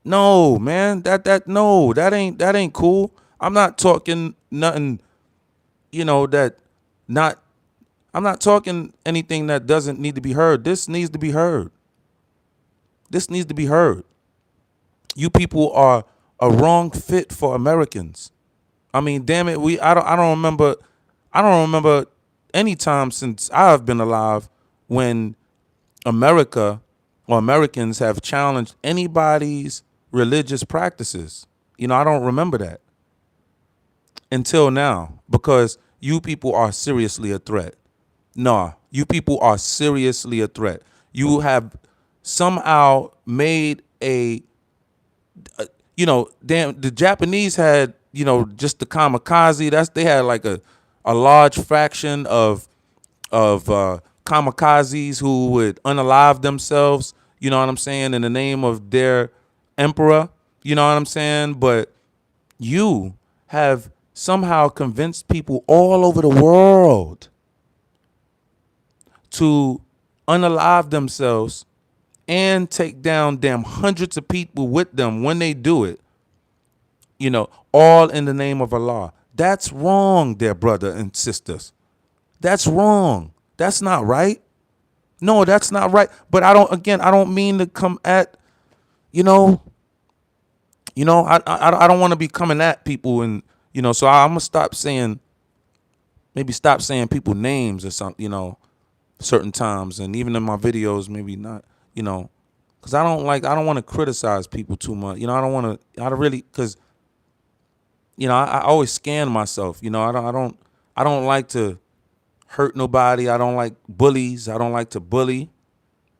No, man. That ain't cool. I'm not talking nothing, I'm not talking anything that doesn't need to be heard. This needs to be heard. This needs to be heard. You people are a wrong fit for Americans. I mean, damn it, I don't remember any time since I've been alive when America or Americans have challenged anybody's religious practices. I don't remember that until now, because you people are seriously a threat. Nah, you people are seriously a threat. You have somehow made the Japanese had, just the kamikaze. They had like a large fraction of kamikazes who would unalive themselves, you know what I'm saying, in the name of their emperor, you know what I'm saying? But you have somehow convinced people all over the world to unalive themselves and take down damn hundreds of people with them when they do it, all in the name of Allah. That's wrong, dear brother and sisters. That's wrong. That's not right. No, that's not right. But I don't mean to come at, I don't want to be coming at people and, so I'm going to stop saying people names or something, certain times. And even in my videos, maybe not, because I don't want to criticize people too much. Because, I always scan myself. I don't like to hurt nobody. I don't like bullies. I don't like to bully.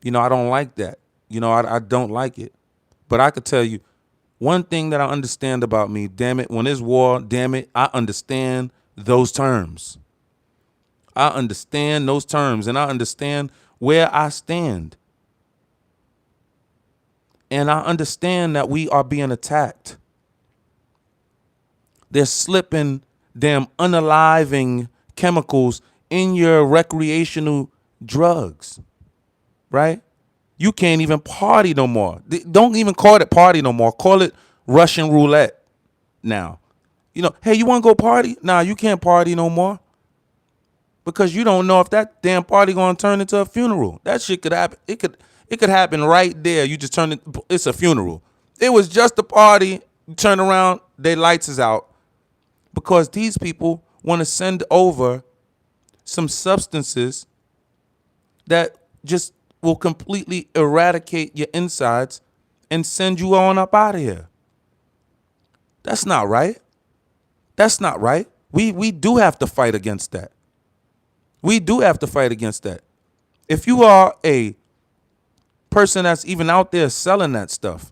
I don't like that. I don't like it. But I could tell you one thing that I understand about me. Damn it, when there's war, damn it, I understand those terms. I understand those terms, and I understand where I stand. And I understand that we are being attacked. They're slipping damn unaliving chemicals in your recreational drugs, right? You can't even party no more. Don't even call it party no more. Call it Russian roulette now. Hey, you want to go party? Nah, you can't party no more. Because you don't know if that damn party going to turn into a funeral. That shit could happen. It could happen right there. You just turn it. It's a funeral. It was just a party. You turn around, their lights is out. Because these people want to send over some substances that just will completely eradicate your insides and send you on up out of here. That's not right. That's not right. We do have to fight against that. We do have to fight against that. If you are a person that's even out there selling that stuff,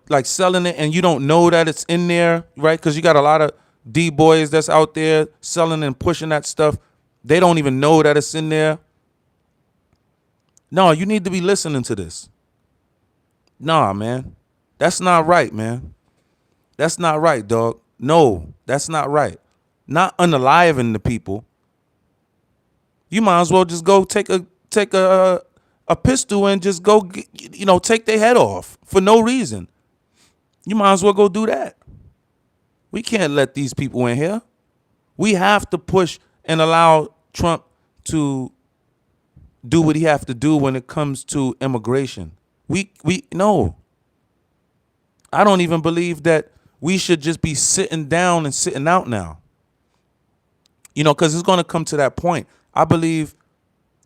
like selling it and you don't know that it's in there, right? Because you got a lot of D-boys that's out there selling and pushing that stuff. They don't even know that it's in there. No, you need to be listening to this. Nah, man. That's not right, man. That's not right, dog. No, that's not right. Not unaliving the people. You might as well just go take a pistol and just go, take their head off for no reason. You might as well go do that. We can't let these people in here. We have to push and allow Trump to do what he have to do when it comes to immigration. We no. I don't even believe that we should just be sitting down and sitting out now. Because it's going to come to that point. I believe,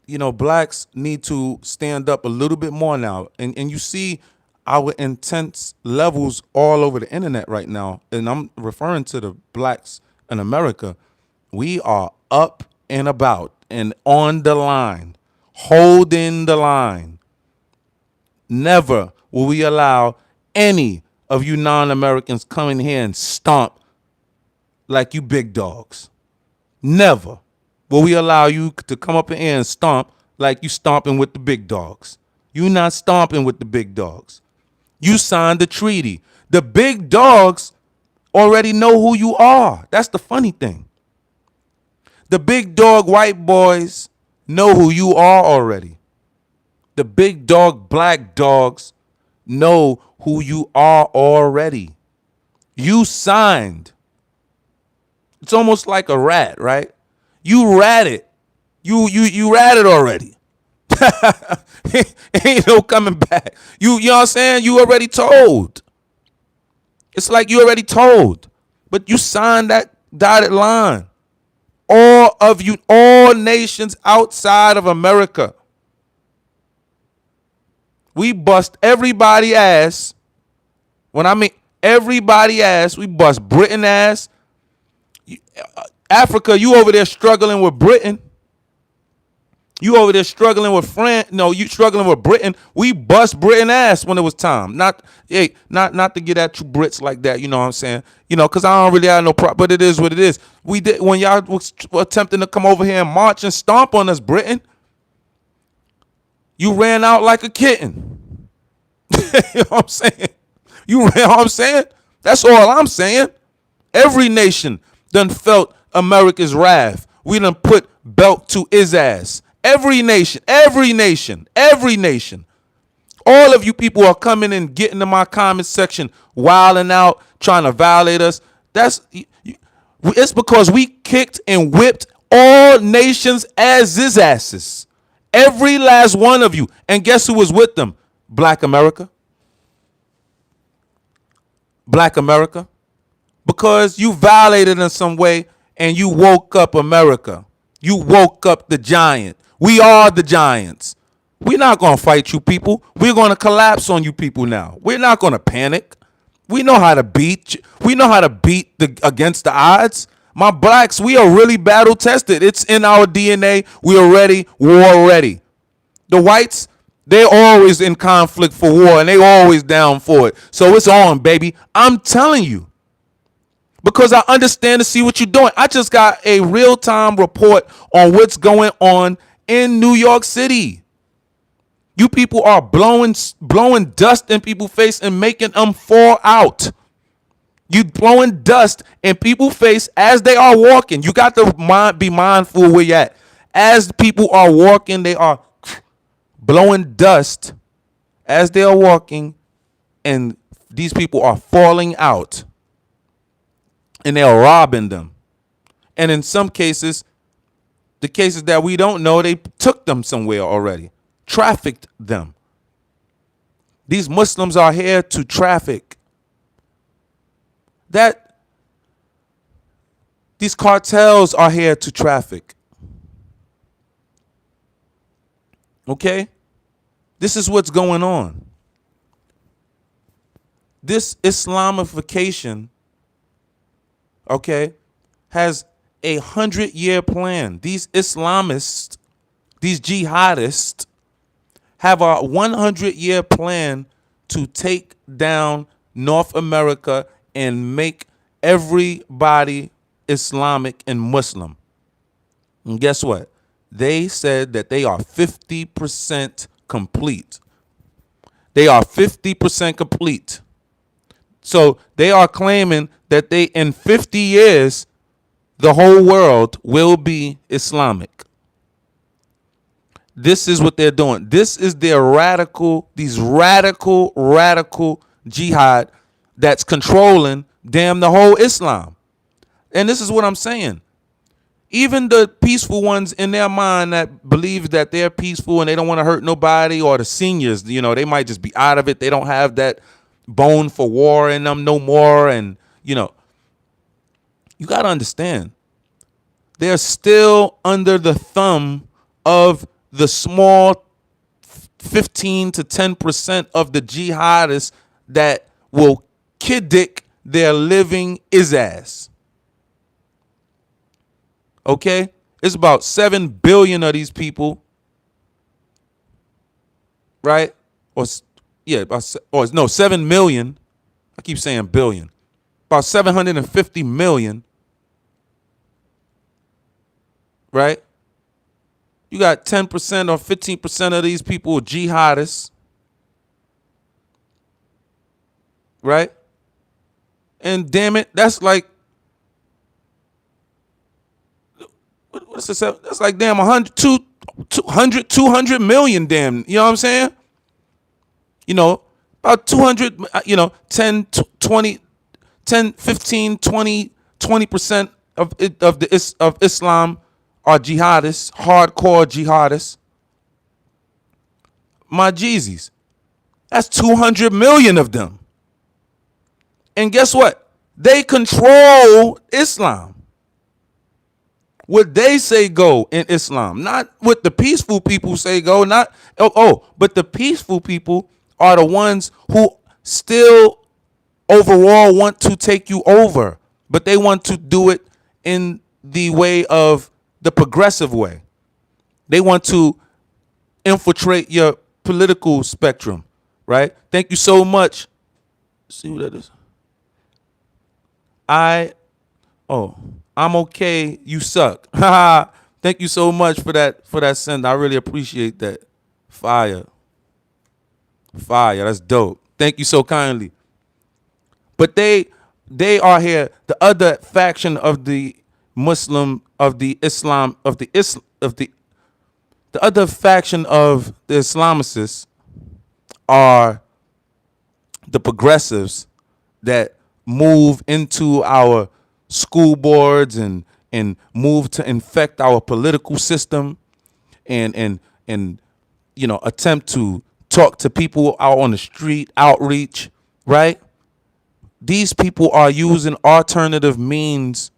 blacks need to stand up a little bit more now. And you see our intense levels all over the internet right now. And I'm referring to the blacks in America. We are up and about and on the line, holding the line. Never will we allow any of you non-Americans come in here and stomp like you big dogs. Never will we allow you to come up in here and stomp like you stomping with the big dogs. You not stomping with the big dogs. You signed the treaty. The big dogs already know who you are. That's the funny thing. The big dog white boys know who you are already. The big dog black dogs know who you are already. You signed. It's almost like a rat, right? You ratted. You ratted already. Ain't no coming back. You know what I'm saying? You already told. It's like you already told. But you signed that dotted line. All of you, all nations outside of America. We bust everybody ass. When I mean everybody ass, we bust Britain ass. Africa, you over there struggling with Britain. You over there struggling with France. No, you struggling with Britain. We bust Britain ass when it was time. Not to get at you Brits like that. You know what I'm saying? Because I don't really have no problem. But it is what it is. We did when y'all was attempting to come over here and march and stomp on us, Britain. You ran out like a kitten. You know what I'm saying? You ran. What I'm saying? That's all I'm saying. Every nation done felt America's wrath. We done put belt to his ass. Every nation. All of you people are coming and getting in my comment section, wilding out, trying to violate us. It's because we kicked and whipped all nations as his asses. Every last one of you. And guess who was with them? Black America. Black America. Because you violated in some way and you woke up America. You woke up the giant. We are the giants. We're not going to fight you people. We're going to collapse on you people now. We're not going to panic. We know how to beat. We know how to beat against the odds. My blacks, we are really battle tested. It's in our DNA. We are ready, war ready. The whites, they're always in conflict for war and they always down for it. So it's on, baby. I'm telling you. Because I understand to see what you're doing. I just got a real-time report on what's going on in New York City. You people are blowing dust in people's face and making them fall out. You blowing dust in people's face as they are walking. You got to be mindful where you're at. As people are walking, they are blowing dust as they are walking, and these people are falling out. And they're robbing them. And in some cases, the cases that we don't know, they took them somewhere already. Trafficked them. These Muslims are here to traffic. These cartels are here to traffic. Okay? This is what's going on. This Islamification, okay, has a 100-year plan. These Islamists, these jihadists, have a 100-year plan to take down North America and make everybody Islamic and Muslim. And guess what? They said that they are 50% complete. They are 50% complete. So they are claiming that they, in 50 years, the whole world will be Islamic. This is what they're doing. This is their radical jihad that's controlling damn the whole Islam. And this is what I'm saying. Even the peaceful ones in their mind that believe that they're peaceful and they don't want to hurt nobody, or the seniors, you know, they might just be out of it. They don't have that bone for war in them no more. And, you know, you got to understand, they're still under the thumb of the small 15 to 10% of the jihadists that will kiddick their living ass. Okay? It's about 7 billion of these people, right? Or 7 million. I keep saying billion. About 750 million, right? You got 10% or 15% of these people jihadists, right? And damn it, that's like, what's this? That's like damn 200 million damn, you know what I'm saying? You know, about 200, 10, 20, 10, 15, 20% of Islam are jihadists, hardcore jihadists. My Jeezys. That's 200 million of them. And guess what? They control Islam. What they say go in Islam, not what the peaceful people say go, but the peaceful people are the ones who still overall want to take you over, but they want to do it in the way of the progressive way. They want to infiltrate your political spectrum, right? Thank you so much. Let's see who that is. I'm okay. You suck. Thank you so much for that send. I really appreciate that. Fire. That's dope. Thank you so kindly. But they are here. The other faction of the Muslim, of the Islam, the other faction of the Islamicists are the progressives that move into our school boards and move to infect our political system and attempt to talk to people out on the street, outreach, right? These people are using alternative means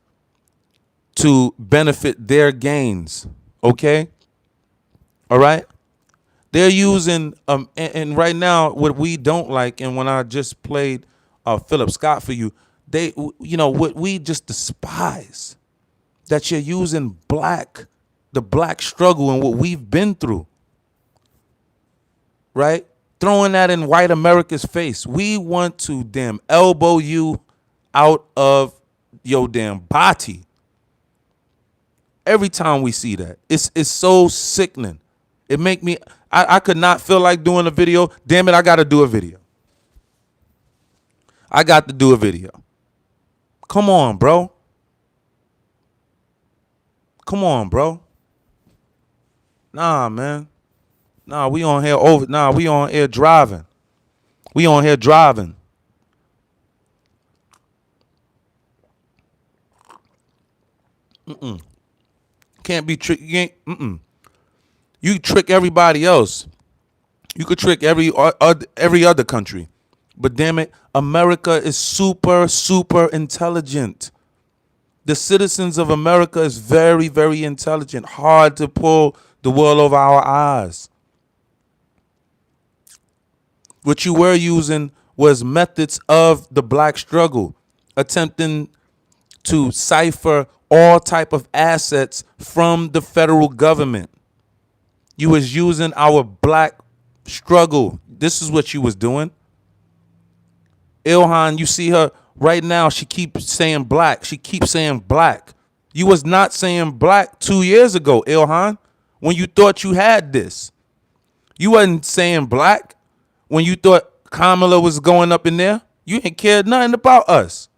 to benefit their gains, okay? All right? They're using, and right now, what we don't like, and when I just played Philip Scott for you, what we just despise, that you're using the black struggle and what we've been through, right? Throwing that in white America's face. We want to damn elbow you out of your damn body. Every time we see that, it's so sickening. It make me, I could not feel like doing a video. Damn it, I got to do a video. I got to do a video. Come on, bro. Come on, bro. Nah, man. Nah, we on here driving. We on here driving. Can't be tricked. You trick everybody else. You could trick every other country. But damn it, America is super, super intelligent. The citizens of America is very, very intelligent. Hard to pull the wool over our eyes. What you were using was methods of the black struggle, attempting to cipher all type of assets from the federal government. You was using our black struggle. This is what you was doing. Ilhan, you see her right now, she keeps saying black. She keeps saying black. You was not saying black 2 years ago, Ilhan, when you thought you had this. You wasn't saying black when you thought Kamala was going up in there. You ain't cared nothing about us.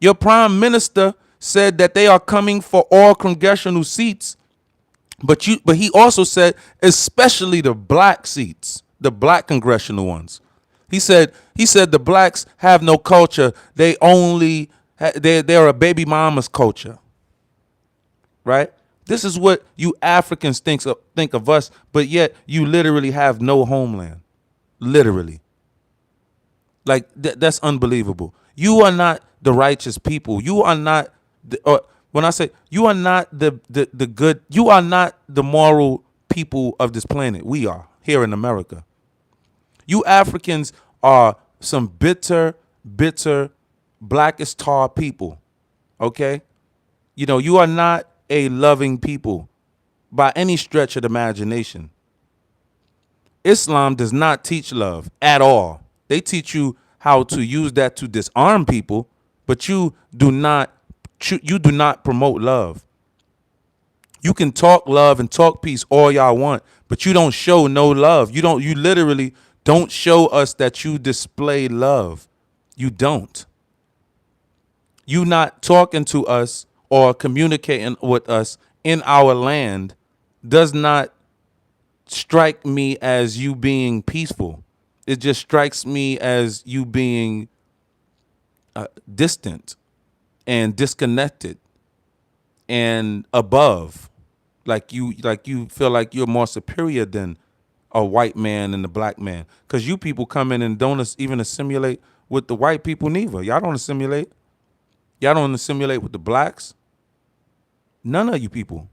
Your prime minister said that they are coming for all congressional seats, but he also said especially the black seats, the black congressional ones. He said the blacks have no culture. They only they're a baby mama's culture. Right? This is what you Africans think of us, but yet you literally have no homeland. Literally. Like that's unbelievable. You are not the righteous people. You are not when I say you are not the good, you are not the moral people of this planet. We are here in America. You Africans are some bitter, blackest tar people. Okay? You know, you are not a loving people by any stretch of the imagination. Islam does not teach love at all. They teach you how to use that to disarm people, but you do not promote love. You can talk love and talk peace all y'all want, but you don't show no love. You literally don't show us that you display love. You don't. You not talking to us or communicating with us in our land does not strike me as you being peaceful. It just strikes me as you being distant and disconnected and above. Like you feel like you're more superior than a white man and the black man. Because you people come in and don't even assimilate with the white people neither. Y'all don't assimilate. Y'all don't assimilate with the blacks. None of you people.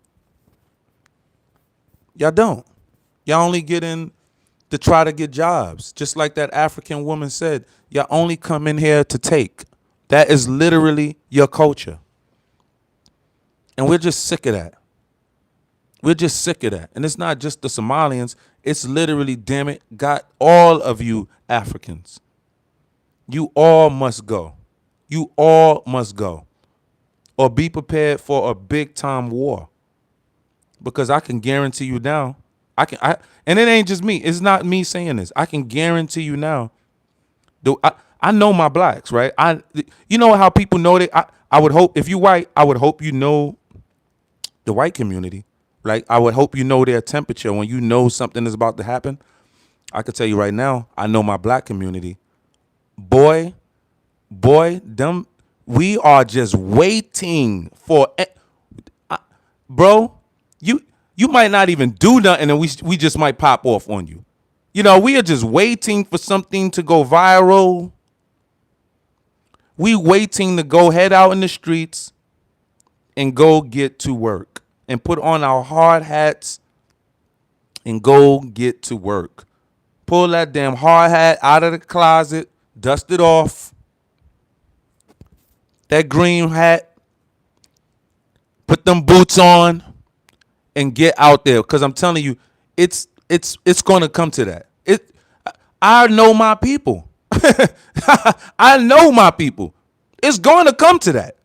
Y'all don't. Y'all only get in to try to get jobs. Just like that African woman said, y'all only come in here to take. That is literally your culture. And we're just sick of that. We're just sick of that. And it's not just the Somalians. It's literally, damn it, got all of you Africans. You all must go. You all must go. Or be prepared for a big time war. Because I can guarantee you now, and it ain't just me. It's not me saying this. I can guarantee you now. I know my blacks, right? You know how people know that. I would hope if you white, I would hope you know the white community. Like I would hope you know their temperature when you know something is about to happen. I could tell you right now, I know my black community. Boy, them. We are just waiting for, bro. You might not even do nothing, and we just might pop off on you. You know, we are just waiting for something to go viral. We waiting to go head out in the streets and go get to work and put on our hard hats and go get to work. Pull that damn hard hat out of the closet, dust it off. That green hat, put them boots on and get out there. Because I'm telling you, it's going to come to that. I know my people. I know my people. It's going to come to that.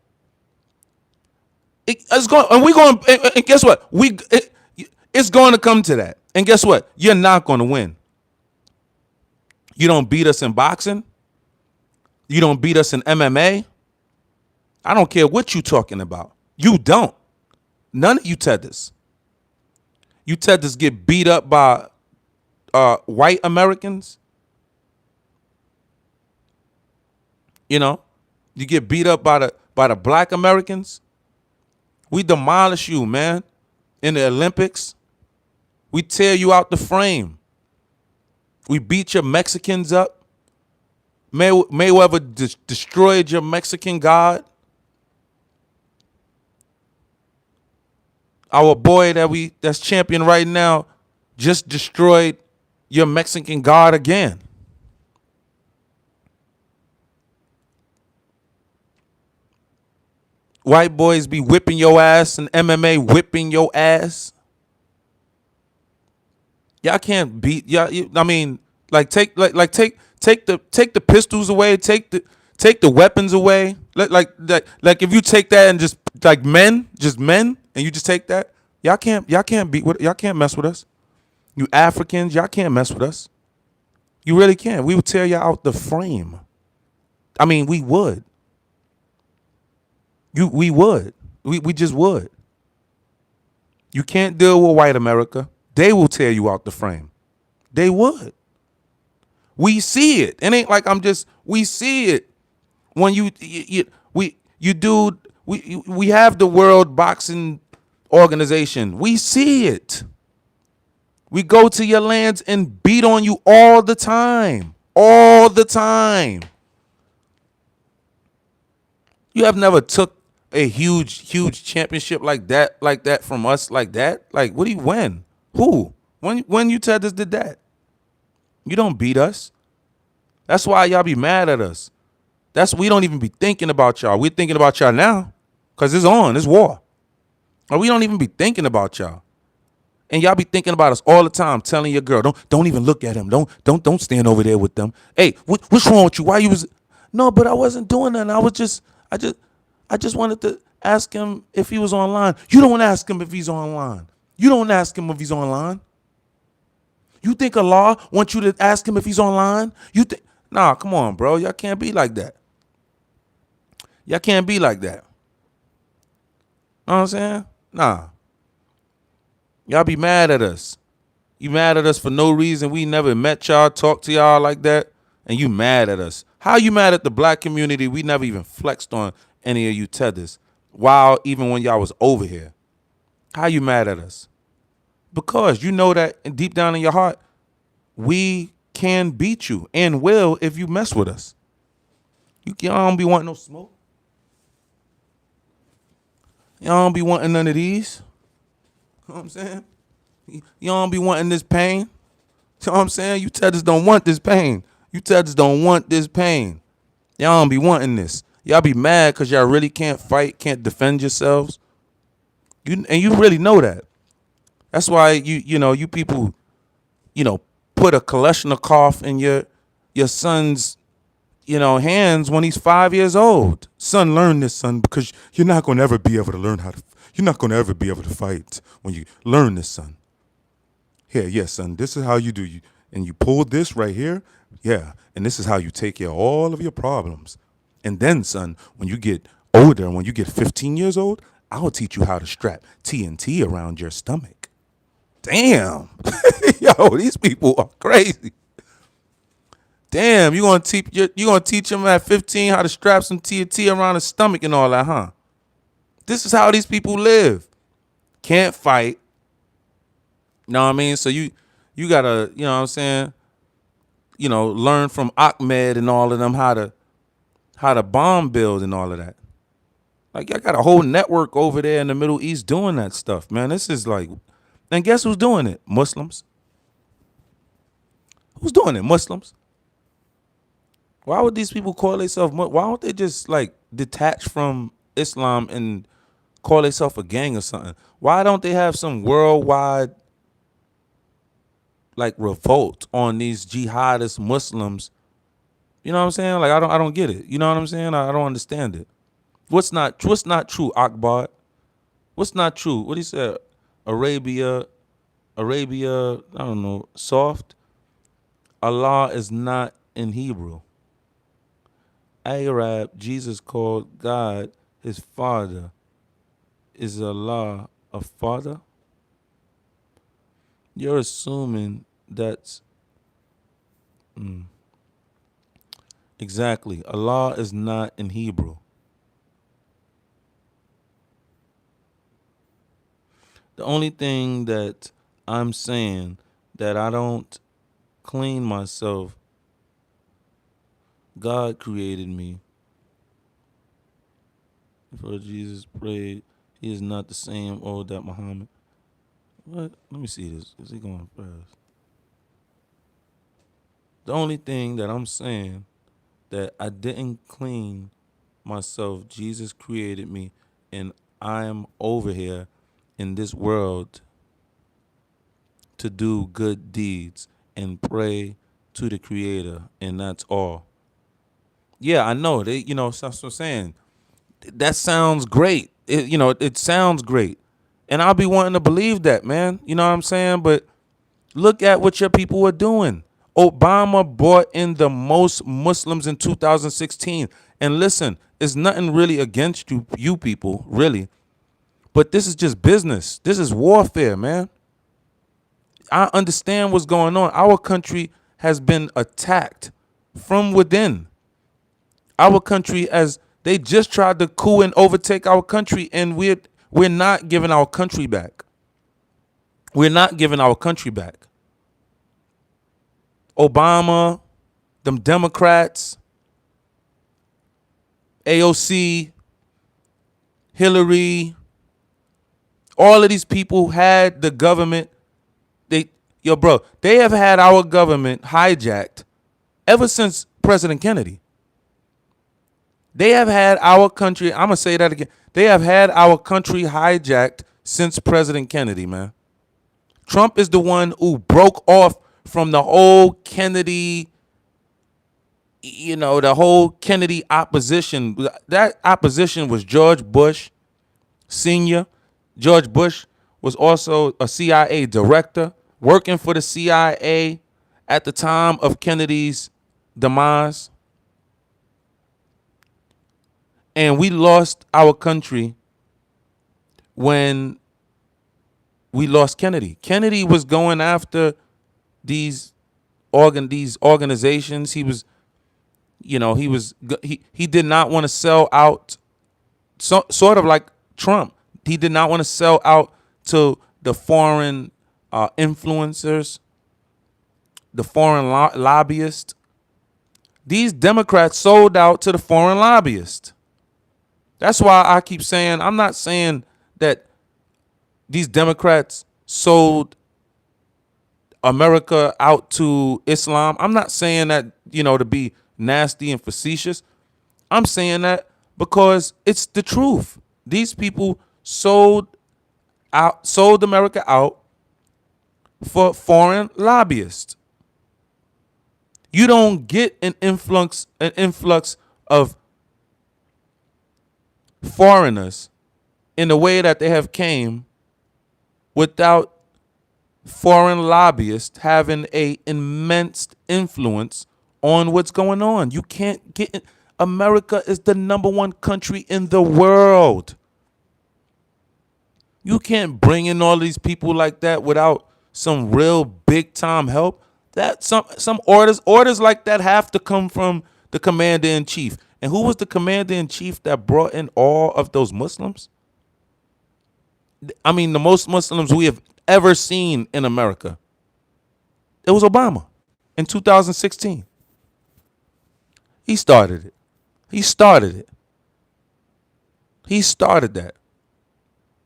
It's going, and we're going. And guess what? It's going to come to that. And guess what? You're not going to win. You don't beat us in boxing. You don't beat us in MMA. I don't care what you're talking about. You don't. None of you tethers. You tethers get beat up by white Americans. You know, you get beat up by the black Americans. We demolish you, man, in the Olympics. We tear you out the frame. We beat your Mexicans up. Mayweather destroyed your Mexican god. Our boy that's champion right now just destroyed your Mexican God again. White boys be whipping your ass and MMA whipping your ass. Y'all can't beat y'all. I mean, like take the pistols away, take the weapons away. Like if you take that and just like just men, and you just take that, y'all can't beat with y'all can't mess with us. You Africans, y'all can't mess with us. You really can't. We would tear y'all out the frame. I mean, we would. We would. We just would. You can't deal with white America. They will tear you out the frame. They would. We see it. It ain't like we see it. When we have the World Boxing Organization. We see it. We go to your lands and beat on you all the time. All the time. You have never took a huge championship like that from us like that. Like, what do you win? Who? When you tell us did that? You don't beat us. That's why y'all be mad at us. We don't even be thinking about y'all. We're thinking about y'all now. Cause it's on. It's war. Or we don't even be thinking about y'all. And y'all be thinking about us all the time, telling your girl, don't even look at him. Don't stand over there with them. Hey, what's wrong with you? Why you was No, but I wasn't doing that. I just wanted to ask him if he was online. You don't ask him if he's online. You don't ask him if he's online. You think Allah wants you to ask him if he's online? Nah, come on, bro. Y'all can't be like that. Y'all can't be like that. Know what I'm saying? Nah. Y'all be mad at us. You mad at us for no reason. We never met y'all, talked to y'all like that, and you mad at us. How you mad at the black community? We never even flexed on any of you tethers. While even when y'all was over here. How you mad at us? Because you know that deep down in your heart, we can beat you and will if you mess with us. Y'all don't be wanting no smoke. Y'all don't be wanting none of these. You know what I'm saying? You don't be wanting this pain. You know what I'm saying? You tethers don't want this pain. You tethers don't want this pain. Y'all don't be wanting this. Y'all be mad because y'all really can't fight, can't defend yourselves. You really know that. That's why you people, put a Kalashnikov in your son's, hands when he's 5 years old. Son, learn this, son, because you're not going to ever be able to learn you're not going to ever be able to fight when you learn this, son. Here, yes, son, this is how you do. And you pull this right here. Yeah, and this is how you take care of all of your problems. And then, son, when you get older, when you get 15 years old, I'll teach you how to strap TNT around your stomach. Damn. Yo, these people are crazy. Damn, you gonna teach them at 15 how to strap some TNT around the stomach and all that, huh? This is how these people live. Can't fight. You know what I mean? So you gotta, you know what I'm saying, learn from Ahmed and all of them how to bomb build and all of that. Like, I got a whole network over there in the Middle East doing that stuff, man. This is like, and guess who's doing it? Muslims. Who's doing it? Muslims. Why would these people call themselves? Why don't they just like detach from Islam and call themselves a gang or something? Why don't they have some worldwide like revolt on these jihadist Muslims? You know what I'm saying? Like, I don't get it. You know what I'm saying? I don't understand it. What's not true, Akbar? What's not true? What he said? Arabia, I don't know, soft. Allah is not in Hebrew. Arab, Jesus called God his father. Is Allah a father? You're assuming that's exactly. Allah is not in Hebrew. The only thing that I'm saying that I don't clean myself, God created me. Before Jesus prayed, he is not the same old that Muhammad. What? Let me see this. Is he going fast? The only thing that I'm saying that I didn't clean myself. Jesus created me, and I am over here in this world to do good deeds and pray to the Creator, and that's all. Yeah, I know. That's what I'm saying. That sounds great. It sounds great, and I'll be wanting to believe that, man. You know what I'm saying? But look at what your people are doing. Obama brought in the most Muslims in 2016. And listen, it's nothing really against you people, really. But this is just business. This is warfare, man. I understand what's going on. Our country has been attacked from within. Our country, as they just tried to coup and overtake our country, and we're not giving our country back. We're not giving our country back. Obama, them Democrats, AOC, Hillary, all of these people had the government. They have had our government hijacked ever since President Kennedy. They have had our country, I'm going to say that again. They have had our country hijacked since President Kennedy, man. Trump is the one who broke off from the whole Kennedy, the whole Kennedy opposition. That opposition was George Bush Sr. George Bush was also a CIA director, working for the CIA at the time of Kennedy's demise. And we lost our country when we lost Kennedy. Kennedy was going after these organizations. He did not want to sell out, sort of like Trump. He did not want to sell out to the foreign influencers, the foreign lobbyists. These Democrats sold out to the foreign lobbyists. That's why I keep saying, I'm not saying that these Democrats sold America out to Islam. I'm not saying that, to be nasty and facetious. I'm saying that because it's the truth. These people sold America out for foreign lobbyists. You don't get an influx of foreigners in the way that they have came without foreign lobbyists having an immense influence on what's going on. You can't get it. America is the #1 country in the world. You can't bring in all these people like that without some real big time help. That some orders like that have to come from the commander in chief. And who was the commander in chief that brought in all of those Muslims? I mean, the most Muslims we have ever seen in America. It was Obama in 2016. He started it. He started that.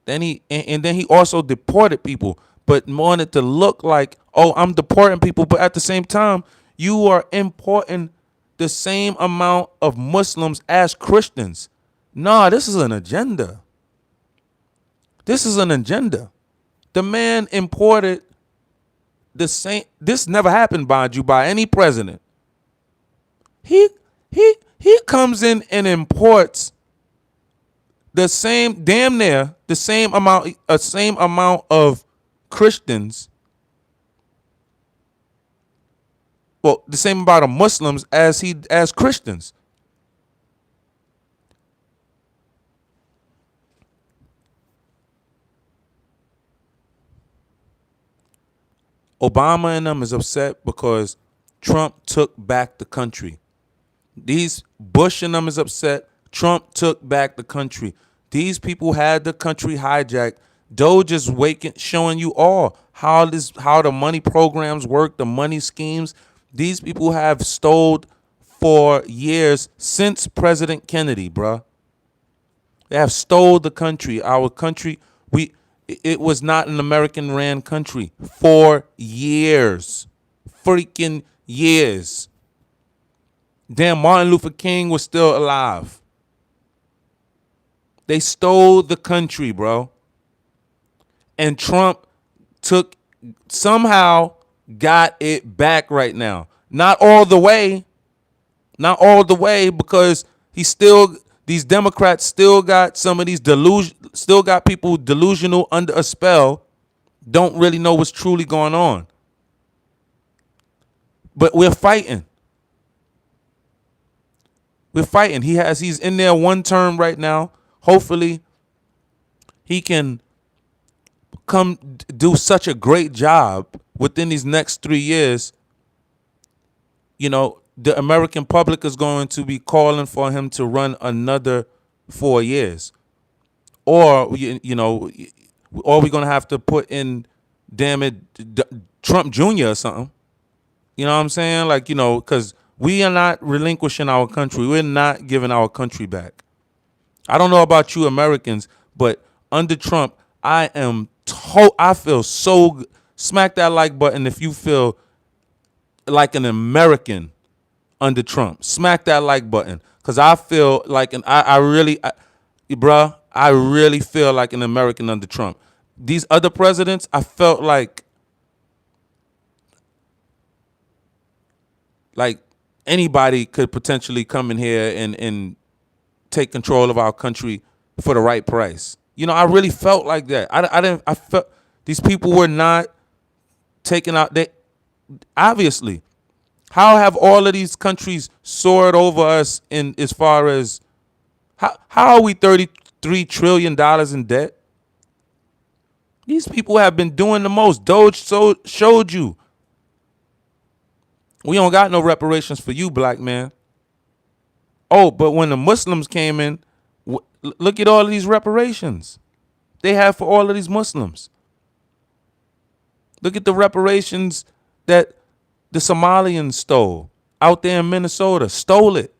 Then he also deported people, but wanted to look like, oh, I'm deporting people, but at the same time, you are importing the same amount of Muslims as Christians. Nah, this is an agenda. The man imported the same. This never happened by any president. He comes in and imports the same, damn near the same amount of Christians. Well, the same amount of Muslims as Christians. Obama and them is upset because Trump took back the country. These Bush and them is upset. Trump took back the country. These people had the country hijacked. Doge is showing you all how the money programs work, the money schemes. These people have stole for years since President Kennedy, bruh. They have stole the country. Our country, it was not an American ran country for years. Freaking years. Damn, Martin Luther King was still alive. They stole the country, bro. And Trump somehow got it back right now. Not all the way. Not all the way, because these Democrats still got some of these still got people delusional under a spell, don't really know what's truly going on. But we're fighting. We're fighting. He's in there one term right now. Hopefully he can come do such a great job within these next 3 years. You know, the American public is going to be calling for him to run another 4 years. Or, or we're going to have to put in, damn it, Trump Jr. or something. You know what I'm saying? Like, because we are not relinquishing our country. We're not giving our country back. I don't know about you Americans, but under Trump, I feel so smack that like button if you feel like an American under Trump. Smack that like button, because I feel like I really feel like an American under Trump. These other presidents, I felt like anybody could potentially come in here and take control of our country for the right price. I really felt like that. I felt these people were not taking out. Obviously, how have all of these countries soared over us in as far as how are we $33 trillion in debt? These people have been doing the most. Doge showed you. We don't got no reparations for you, black man. Oh, but when the Muslims came in, look at all of these reparations they have for all of these Muslims. Look at the reparations that the Somalians stole out there in Minnesota. Stole it.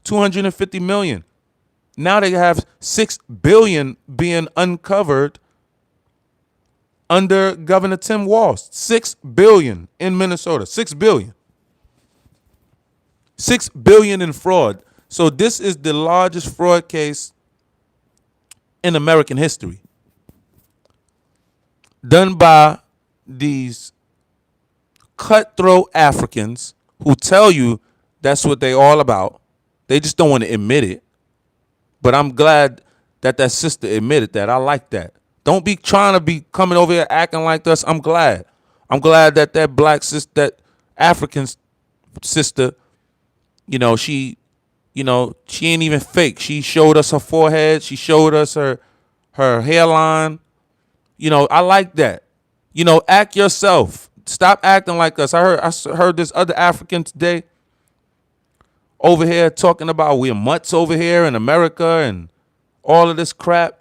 $250 million. Now they have $6 billion being uncovered under Governor Tim Walz. $6 billion in Minnesota. $6 billion. $6 billion in fraud. So this is the largest fraud case in American history, done by these cutthroat Africans who tell you that's what they all about. They just don't want to admit it. But I'm glad that sister admitted that. I like that. Don't be trying to be coming over here acting like us. I'm glad. I'm glad that black sister, that African sister, she ain't even fake. She showed us her forehead. She showed us her hairline. I like that. Act yourself. Stop acting like us. I heard this other African today over here talking about we're mutts over here in America and all of this crap.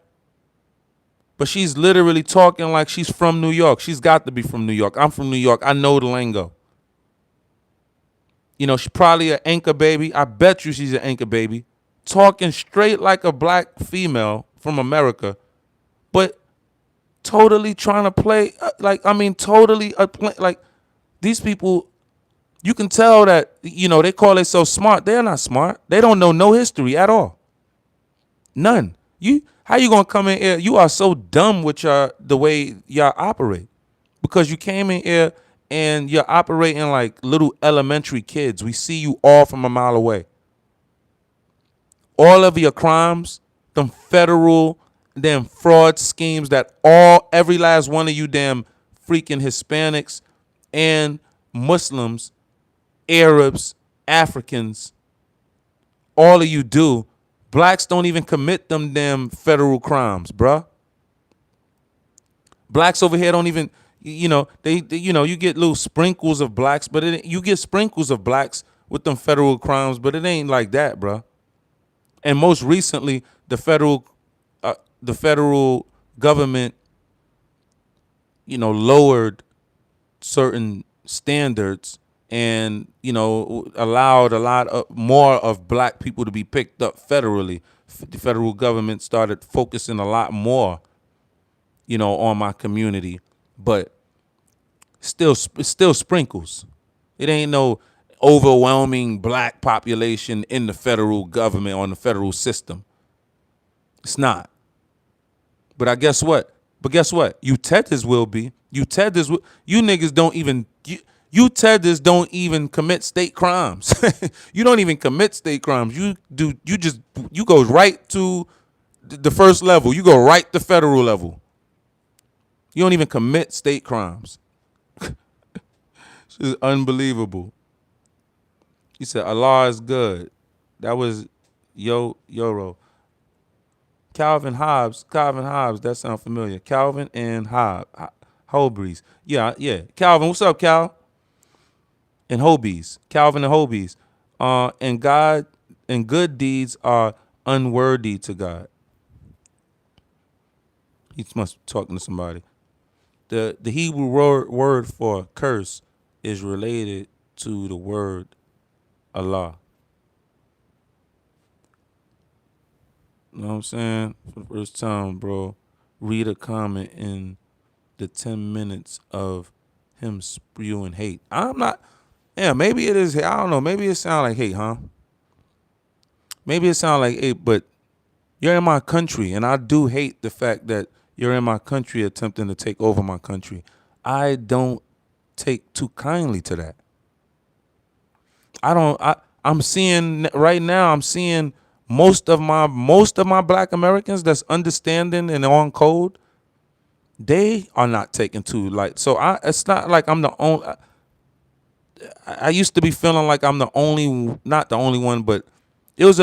But she's literally talking like she's from New York. She's got to be from New York. I'm from New York. I know the lingo. She's probably an anchor baby. I bet you she's an anchor baby. Talking straight like a black female from America. But totally trying to play, these people, you can tell that, they call it so smart. They're not smart. They don't know no history at all. None. How you gonna come in here? You are so dumb with the way y'all operate, because you came in here and you're operating like little elementary kids. We see you all from a mile away. All of your crimes, them federal, them fraud schemes that every last one of you damn freaking Hispanics and Muslims, Arabs, Africans, all of you do. Blacks don't even commit them damn federal crimes, bruh. Blacks over here don't even, you get little sprinkles of blacks, but you get sprinkles of blacks with them federal crimes, but it ain't like that, bruh. And most recently, the federal government, lowered certain standards and, allowed a lot more of black people to be picked up federally. The federal government started focusing a lot more, on my community, but still sprinkles. It ain't no overwhelming black population in the federal government or in the federal system. It's not. But I guess what? But guess what? You tethers will be. You tethers will. You niggas don't even. You tethers don't even commit state crimes. You don't even commit state crimes. You do. You just. You go right to the first level. You go right to federal level. You don't even commit state crimes. This is unbelievable. He said Allah is good. That was Yoro. Calvin Hobbes, that sounds familiar. Calvin and Hobries. Yeah. Calvin, what's up, Cal? And Hobies. Calvin and Hobies. And God and good deeds are unworthy to God. He must be talking to somebody. The Hebrew word for curse is related to the word Allah. You know what I'm saying? For the first time, bro, read a comment in the 10 minutes of him spewing hate. I'm not, yeah, maybe it is, I don't know, maybe it sounds like hate, huh? Maybe it sounds like hate, but you're in my country, and I do hate the fact that you're in my country attempting to take over my country. I don't take too kindly to that. I'm seeing right now, most of my black Americans that's understanding and on code, they are not taking too light. So it's not like I'm the only. I used to be feeling like I'm not the only one, but it's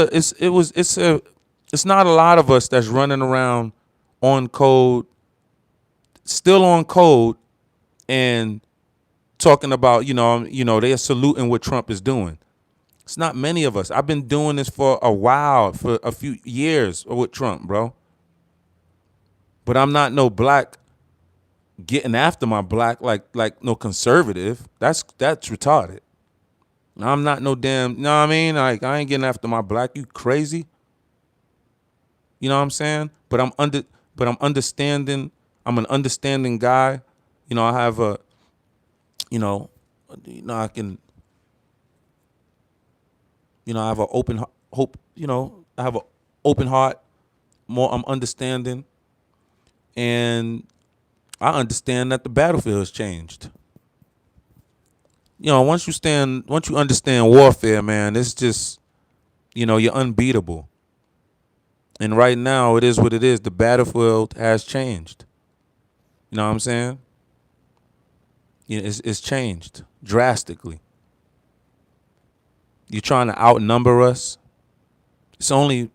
not a lot of us that's running around on code, still on code, and talking about they're saluting what Trump is doing. It's not many of us. I've been doing this for a while, for a few years with Trump, bro. But I'm not no black getting after my black like no conservative. That's retarded. I'm not no damn, you know what I mean? Like, I ain't getting after my black. You crazy? You know what I'm saying? But I'm understanding. I'm an understanding guy. I have a, I can, I have an open hope, I have an open heart. I'm understanding. And I understand that the battlefield has changed. Once you understand warfare, man, it's just, you're unbeatable. And right now, it is what it is. The battlefield has changed. You know what I'm saying? It's changed drastically. You're trying to outnumber us. It's only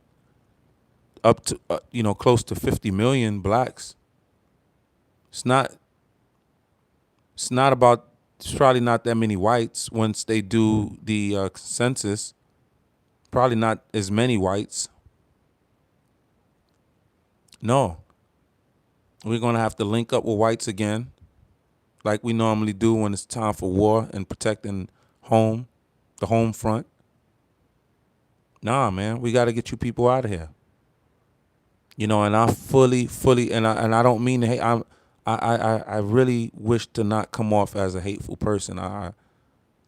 up to, close to 50 million blacks. It's probably not that many whites once they do the census. Probably not as many whites. No. We're going to have to link up with whites again, like we normally do when it's time for war and protecting the home front. Nah, man, we got to get you people out of here. And I fully, and I don't mean to hate. I really wish to not come off as a hateful person. I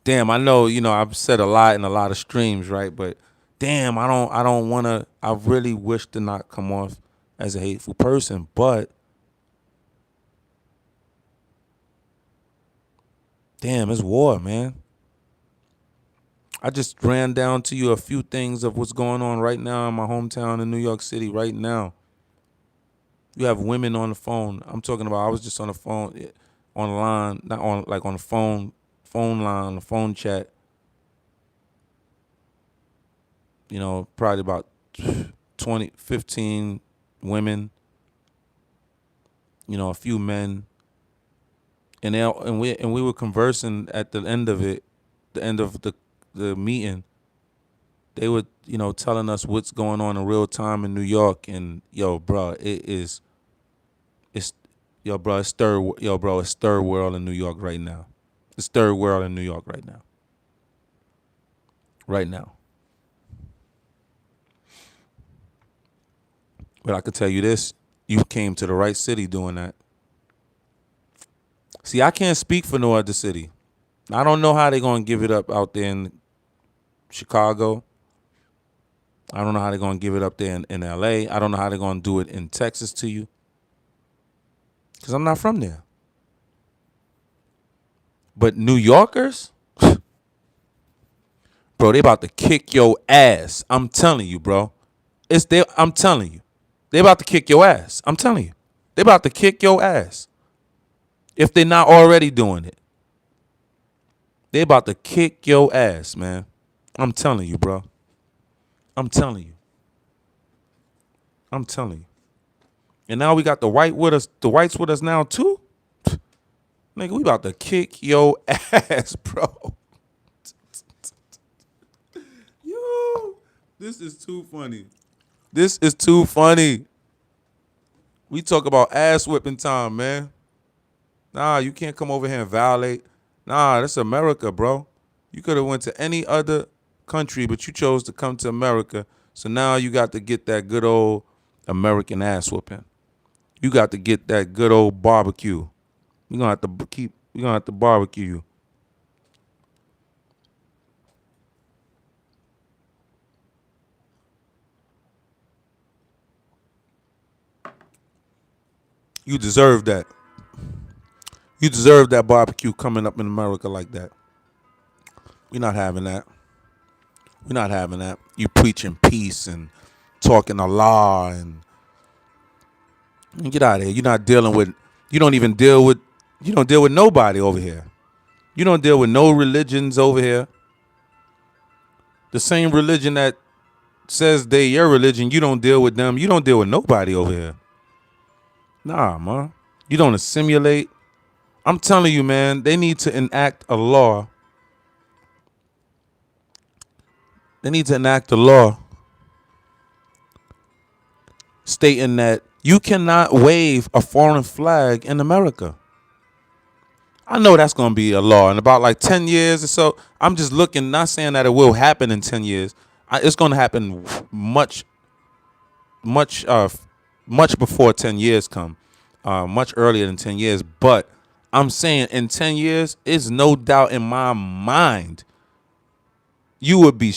know, I've said a lot in a lot of streams, right? But damn, I don't want to. I really wish to not come off as a hateful person, but damn, it's war, man. I just ran down to you a few things of what's going on right now in my hometown in New York City right now. You have women on the phone. I'm talking about, I was just on the phone, on the line, not on, like on the phone line, on the phone chat. Probably about 15 women, a few men. And we were conversing at the end of it, the end of the meeting. They were, telling us what's going on in real time in New York. And it's third world in New York right now. It's third world in New York right now. Right now. But I could tell you this, you came to the right city doing that. See, I can't speak for no other city. I don't know how they're going to give it up out there in Chicago. I don't know how they're going to give it up there in L.A. I don't know how they're going to do it in Texas to you. Because I'm not from there. But New Yorkers, bro, they about to kick your ass. I'm telling you, bro. I'm telling you. They about to kick your ass. I'm telling you. They about to kick your ass. If they're not already doing it. They about to kick your ass, man. I'm telling you, bro. I'm telling you. I'm telling you. And now we got the whites with us now too. Nigga, we about to kick your ass, bro. Yo, this is too funny. This is too funny. We talk about ass whipping time, man. Nah, you can't come over here and violate. Nah, that's America, bro. You could have went to any other country, but you chose to come to America. So now you got to get that good old American ass whooping. You got to get that good old barbecue. We're gonna have to barbecue you. You deserve that. You deserve that barbecue coming up in America like that. We're not having that. We're not having that. You preaching peace and talking Allah and get out of here. You're not dealing with. You don't even deal with. You don't deal with nobody over here. You don't deal with no religions over here. The same religion that says they your religion, you don't deal with them. You don't deal with nobody over here. Nah, man. You don't assimilate. I'm telling you, man, they need to enact a law. They need to enact a law stating that you cannot wave a foreign flag in America. I know that's going to be a law in about like 10 years or so. I'm just looking, not saying that it will happen in 10 years. It's going to happen much before 10 years come, much earlier than 10 years. But I'm saying in 10 years, it's no doubt in my mind you would be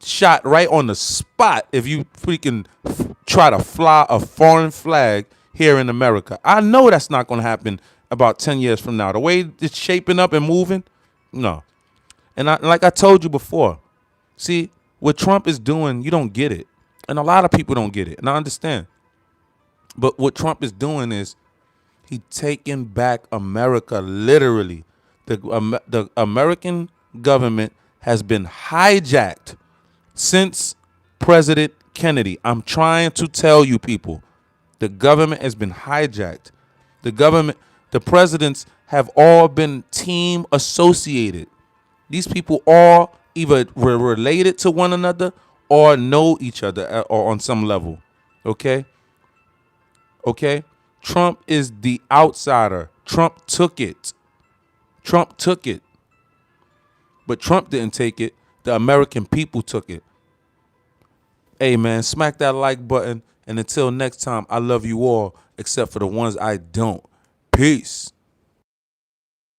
shot right on the spot if you freaking try to fly a foreign flag here in America. I know that's not going to happen about 10 years from now. The way it's shaping up and moving, no. And like I told you before, see, what Trump is doing, you don't get it. And a lot of people don't get it. And I understand. But what Trump is doing is he taking back America literally. The American government has been hijacked since President Kennedy. I'm trying to tell you people, the government has been hijacked. The presidents have all been team associated. These people all either were related to one another or know each other or on some level. Okay? Okay? Trump is the outsider. Trump took it. Trump took it. But Trump didn't take it. The American people took it. Hey, man, smack that like button. And until next time, I love you all, except for the ones I don't. Peace.